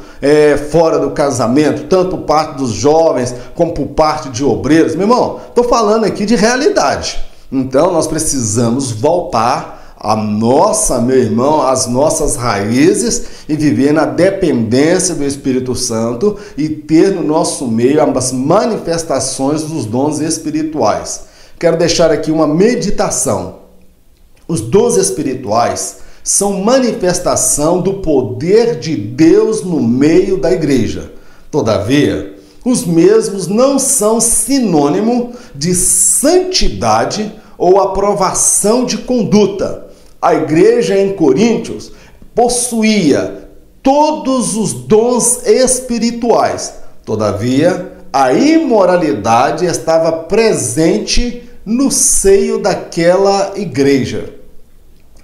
fora do casamento, tanto por parte dos jovens como por parte de obreiros. Meu irmão, estou falando aqui de realidade. Então nós precisamos voltar meu irmão, as nossas raízes e viver na dependência do Espírito Santo e ter no nosso meio as manifestações dos dons espirituais. Quero deixar aqui uma meditação. Os dons espirituais são manifestação do poder de Deus no meio da igreja. Todavia, os mesmos não são sinônimo de santidade ou aprovação de conduta. A igreja em Coríntios possuía todos os dons espirituais. Todavia, a imoralidade estava presente no seio daquela igreja.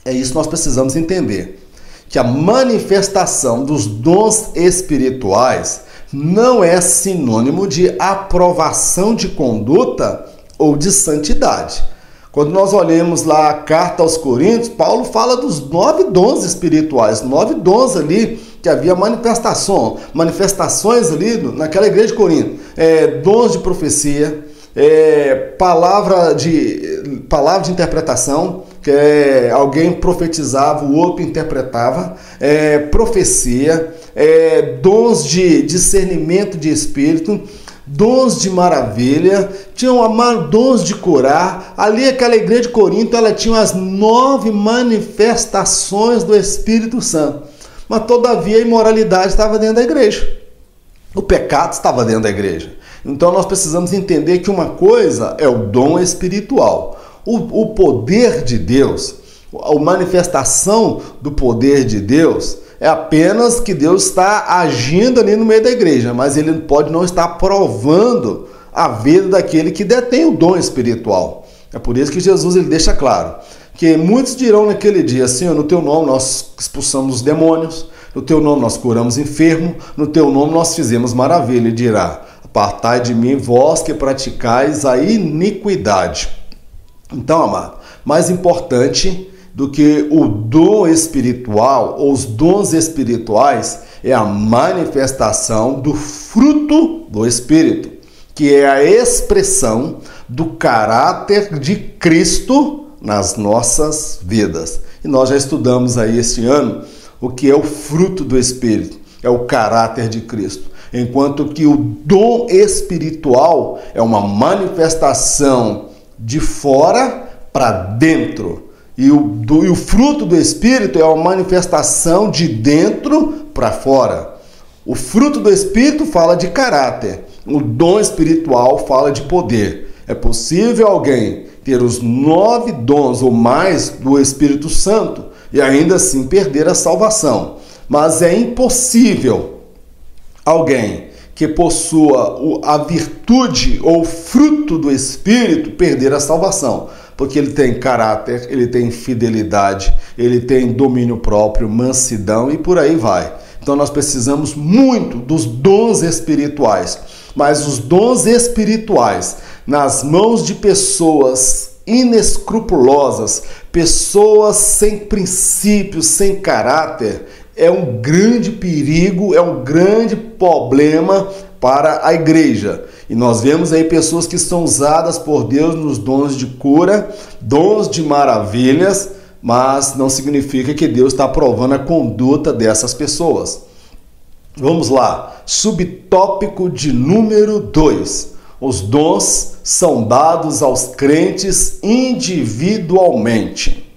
É isso que nós precisamos entender. Que a manifestação dos dons espirituais não é sinônimo de aprovação de conduta ou de santidade. Quando nós olhamos lá a carta aos Coríntios, Paulo fala dos 9 dons espirituais, 9 dons ali que havia manifestações ali naquela igreja de Corinto. Dons de profecia, palavra de interpretação, que alguém profetizava, o outro interpretava, profecia, dons de discernimento de espírito, dons de maravilha, tinham dons de curar. Ali aquela igreja de Corinto, ela tinha as 9 manifestações do Espírito Santo. Mas todavia a imoralidade estava dentro da igreja. O pecado estava dentro da igreja. Então nós precisamos entender que uma coisa é o dom espiritual. O poder de Deus, a manifestação do poder de Deus é apenas que Deus está agindo ali no meio da igreja, mas ele pode não estar provando a vida daquele que detém o dom espiritual. É por isso que Jesus ele deixa claro que muitos dirão naquele dia: Senhor, no teu nome nós expulsamos os demônios, no teu nome nós curamos enfermo, no teu nome nós fizemos maravilha. Ele dirá: apartai de mim, vós que praticais a iniquidade. Então, amado, mais importante do que o dom espiritual ou os dons espirituais é a manifestação do fruto do Espírito, que é a expressão do caráter de Cristo nas nossas vidas. E nós já estudamos aí este ano o que é o fruto do Espírito, é o caráter de Cristo. Enquanto que o dom espiritual é uma manifestação de fora para dentro. E o fruto do Espírito é uma manifestação de dentro para fora. O fruto do Espírito fala de caráter. O dom espiritual fala de poder. É possível alguém ter os 9 dons ou mais do Espírito Santo e ainda assim perder a salvação. Mas é impossível alguém que possua a virtude ou fruto do Espírito perder a salvação. Porque ele tem caráter, ele tem fidelidade, ele tem domínio próprio, mansidão e por aí vai. Então nós precisamos muito dos dons espirituais. Mas os dons espirituais nas mãos de pessoas inescrupulosas, pessoas sem princípios, sem caráter, é um grande perigo, é um grande problema para a igreja. E nós vemos aí pessoas que são usadas por Deus nos dons de cura, dons de maravilhas, mas não significa que Deus está aprovando a conduta dessas pessoas. Vamos lá, subtópico de número 2. Os dons são dados aos crentes individualmente.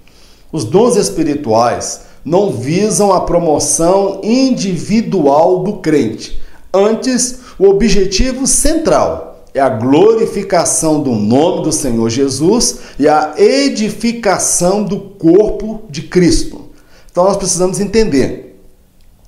Os dons espirituais não visam a promoção individual do crente. Antes, o objetivo central é a glorificação do nome do Senhor Jesus e a edificação do corpo de Cristo. Então nós precisamos entender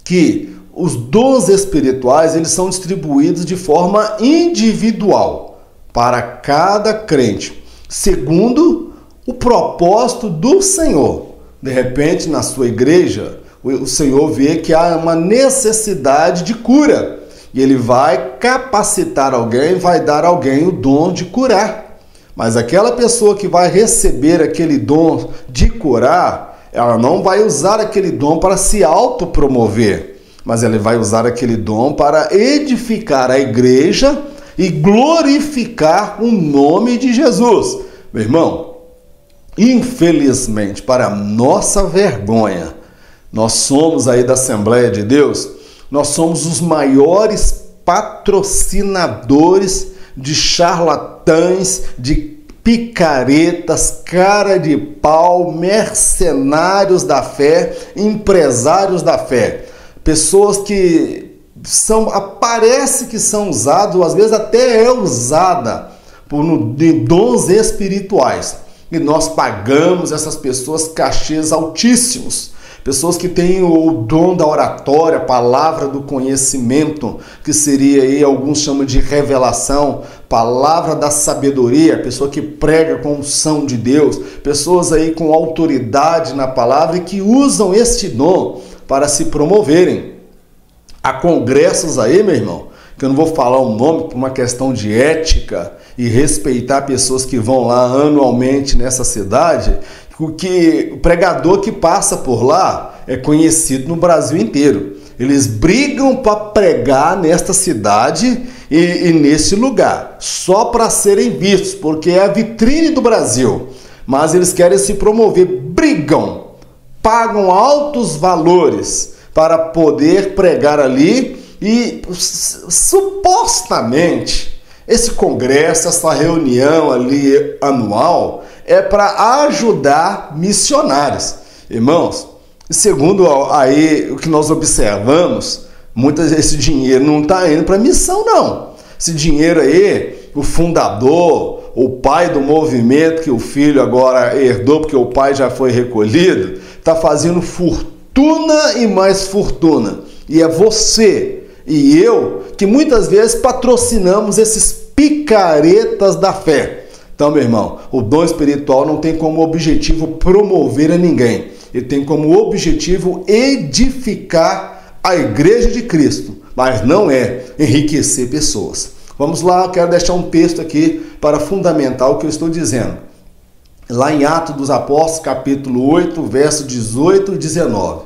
que os dons espirituais, eles são distribuídos de forma individual para cada crente, segundo o propósito do Senhor. De repente, na sua igreja, o Senhor vê que há uma necessidade de cura e Ele vai capacitar alguém, vai dar a alguém o dom de curar. Mas aquela pessoa que vai receber aquele dom de curar, ela não vai usar aquele dom para se autopromover, mas ele vai usar aquele dom para edificar a igreja e glorificar o nome de Jesus. Meu irmão, infelizmente, para nossa vergonha, nós somos aí da Assembleia de Deus, nós somos os maiores patrocinadores de charlatães, de picaretas, cara de pau, mercenários da fé, empresários da fé. Pessoas que parece que são usadas, ou às vezes até é usada de dons espirituais. E nós pagamos essas pessoas cachês altíssimos. Pessoas que têm o dom da oratória, a palavra do conhecimento, que seria aí, alguns chamam de revelação, palavra da sabedoria, pessoa que prega com unção de Deus, pessoas aí com autoridade na palavra e que usam este dom para se promoverem. Há congressos aí, meu irmão, que eu não vou falar o nome por uma questão de ética e respeitar pessoas que vão lá anualmente nessa cidade, que o pregador que passa por lá é conhecido no Brasil inteiro. Eles brigam para pregar nesta cidade e nesse lugar, só para serem vistos, porque é a vitrine do Brasil. Mas eles querem se promover, brigam, pagam altos valores para poder pregar ali e supostamente esse congresso, essa reunião ali anual é para ajudar missionários. Irmãos, segundo aí o que nós observamos, muitas vezes esse dinheiro não está indo para missão, não. Esse dinheiro aí, o fundador, o pai do movimento que o filho agora herdou, porque o pai já foi recolhido, está fazendo fortuna e mais fortuna. E é você e eu que muitas vezes patrocinamos esses picaretas da fé. Então, meu irmão, o dom espiritual não tem como objetivo promover a ninguém. Ele tem como objetivo edificar a igreja de Cristo, mas não é enriquecer pessoas. Vamos lá, eu quero deixar um texto aqui para fundamentar o que eu estou dizendo. Lá em Atos dos Apóstolos, capítulo 8, verso 18 e 19.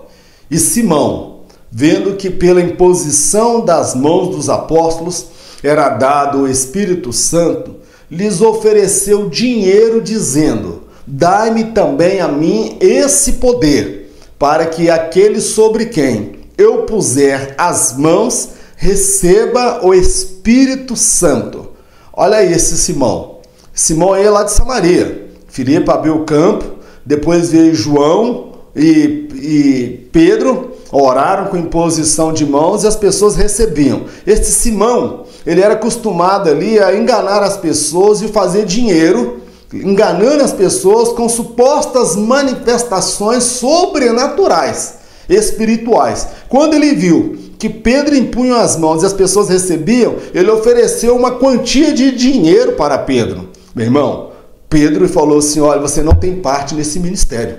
E Simão, vendo que pela imposição das mãos dos apóstolos era dado o Espírito Santo, lhes ofereceu dinheiro, dizendo: dai-me também a mim esse poder, para que aquele sobre quem eu puser as mãos receba o Espírito Santo. Olha aí esse Simão. Simão é lá de Samaria. Filipe abriu o campo, depois veio João e Pedro, oraram com imposição de mãos e as pessoas recebiam. Este Simão, ele era acostumado ali a enganar as pessoas e fazer dinheiro, enganando as pessoas com supostas manifestações sobrenaturais, espirituais. Quando ele viu que Pedro impunha as mãos e as pessoas recebiam, ele ofereceu uma quantia de dinheiro para Pedro. Meu irmão, Pedro falou assim: olha, você não tem parte nesse ministério.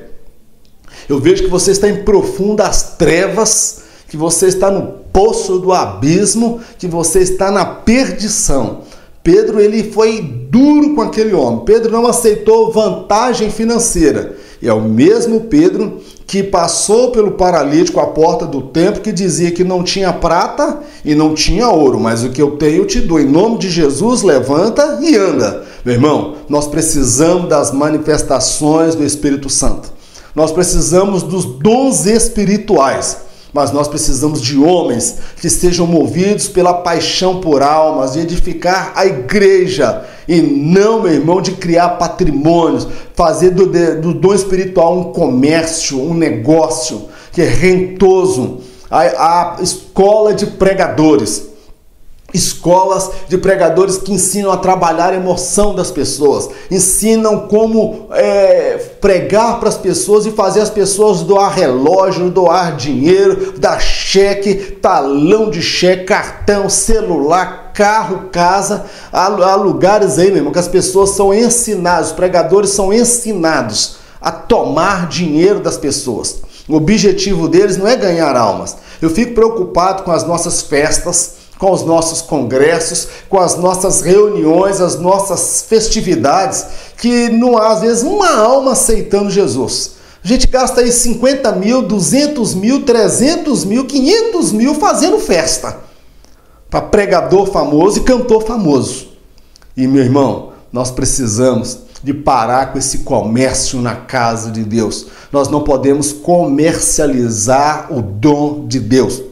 Eu vejo que você está em profundas trevas que você está no poço do abismo, que você está na perdição. Pedro, ele foi duro com aquele homem. Pedro não aceitou vantagem financeira. E é o mesmo Pedro que passou pelo paralítico à porta do templo, que dizia que não tinha prata e não tinha ouro, mas o que eu tenho eu te dou. Em nome de Jesus, levanta e anda. Meu irmão, nós precisamos das manifestações do Espírito Santo. Nós precisamos dos dons espirituais. Mas nós precisamos de homens que sejam movidos pela paixão por almas, de edificar a igreja. E não, meu irmão, de criar patrimônios, fazer do dom espiritual um comércio, um negócio que é rentoso. A escola de pregadores. Escolas de pregadores que ensinam a trabalhar a emoção das pessoas, ensinam como pregar para as pessoas e fazer as pessoas doar relógio, doar dinheiro, dar cheque, talão de cheque, cartão, celular, carro, casa. Há lugares aí, meu irmão, que as pessoas são ensinadas, os pregadores são ensinados a tomar dinheiro das pessoas. O objetivo deles não é ganhar almas. Eu fico preocupado com as nossas festas, com os nossos congressos, com as nossas reuniões, as nossas festividades, que não há, às vezes, uma alma aceitando Jesus. A gente gasta aí 50 mil, 200 mil, 300 mil, 500 mil fazendo festa para pregador famoso e cantor famoso. E, meu irmão, nós precisamos de parar com esse comércio na casa de Deus. Nós não podemos comercializar o dom de Deus.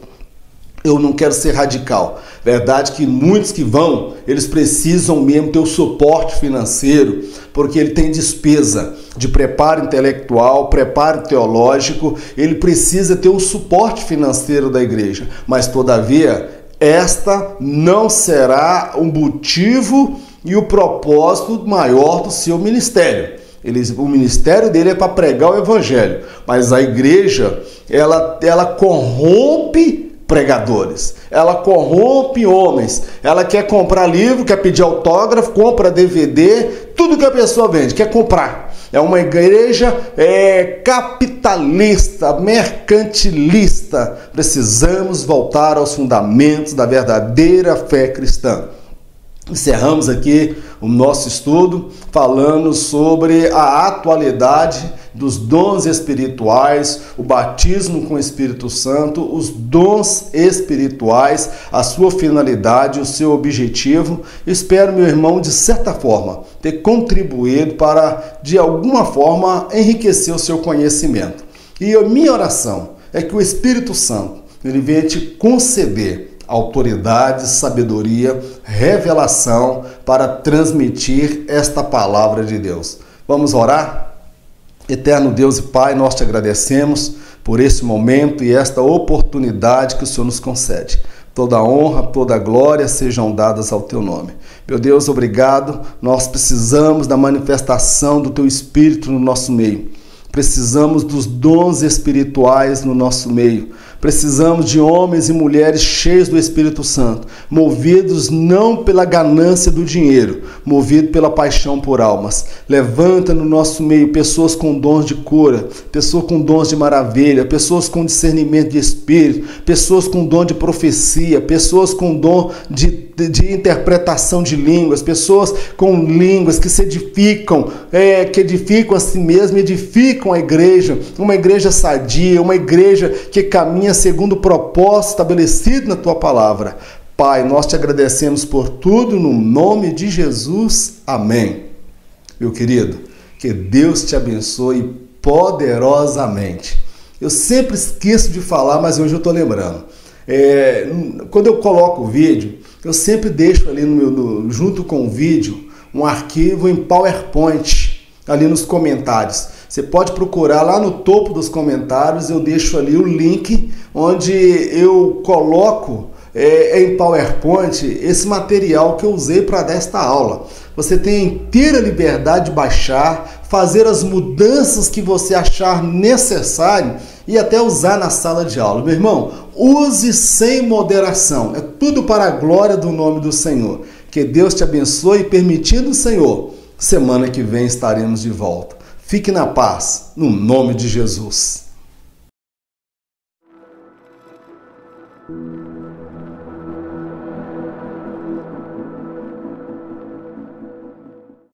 Eu não quero ser radical. Verdade que muitos que vão, eles precisam mesmo ter o suporte financeiro, porque ele tem despesa de preparo intelectual, preparo teológico, ele precisa ter o suporte financeiro da igreja. Mas, todavia, esta não será o motivo e o propósito maior do seu ministério. O ministério dele é para pregar o evangelho, mas a igreja, ela corrompe pregadores, ela corrompe homens, ela quer comprar livro, quer pedir autógrafo, compra DVD, tudo que a pessoa vende, quer comprar. É uma igreja capitalista, mercantilista. Precisamos voltar aos fundamentos da verdadeira fé cristã. Encerramos aqui o nosso estudo falando sobre a atualidade dos dons espirituais, o batismo com o Espírito Santo, os dons espirituais, a sua finalidade, o seu objetivo. Espero, meu irmão, de certa forma, ter contribuído para, de alguma forma, enriquecer o seu conhecimento. E a minha oração é que o Espírito Santo, ele venha te conceder autoridade, sabedoria, revelação para transmitir esta palavra de Deus. Vamos orar? Eterno Deus e Pai, nós te agradecemos por esse momento e esta oportunidade que o Senhor nos concede. Toda honra, toda glória sejam dadas ao teu nome. Meu Deus, obrigado. Nós precisamos da manifestação do teu Espírito no nosso meio. Precisamos dos dons espirituais no nosso meio. Precisamos de homens e mulheres cheios do Espírito Santo, movidos não pela ganância do dinheiro, movidos pela paixão por almas. Levanta no nosso meio pessoas com dons de cura, pessoas com dons de maravilha, pessoas com discernimento de espírito, pessoas com dom de profecia, pessoas com dom de interpretação de línguas, pessoas com línguas que se edificam, que edificam a si mesmo, edificam a igreja, uma igreja sadia, uma igreja que caminha segundo o propósito estabelecido na tua palavra. Pai, nós te agradecemos por tudo, no nome de Jesus. Amém. Meu querido, que Deus te abençoe poderosamente. Eu sempre esqueço de falar, mas hoje eu estou lembrando. Quando eu coloco o vídeo, eu sempre deixo ali junto com o vídeo um arquivo em PowerPoint, ali nos comentários. Você pode procurar lá no topo dos comentários, eu deixo ali o link onde eu coloco em PowerPoint esse material que eu usei para dar esta aula. Você tem a inteira liberdade de baixar, fazer as mudanças que você achar necessário e até usar na sala de aula. Meu irmão, use sem moderação. É tudo para a glória do nome do Senhor. Que Deus te abençoe e, permitindo o Senhor, semana que vem estaremos de volta. Fique na paz, no nome de Jesus.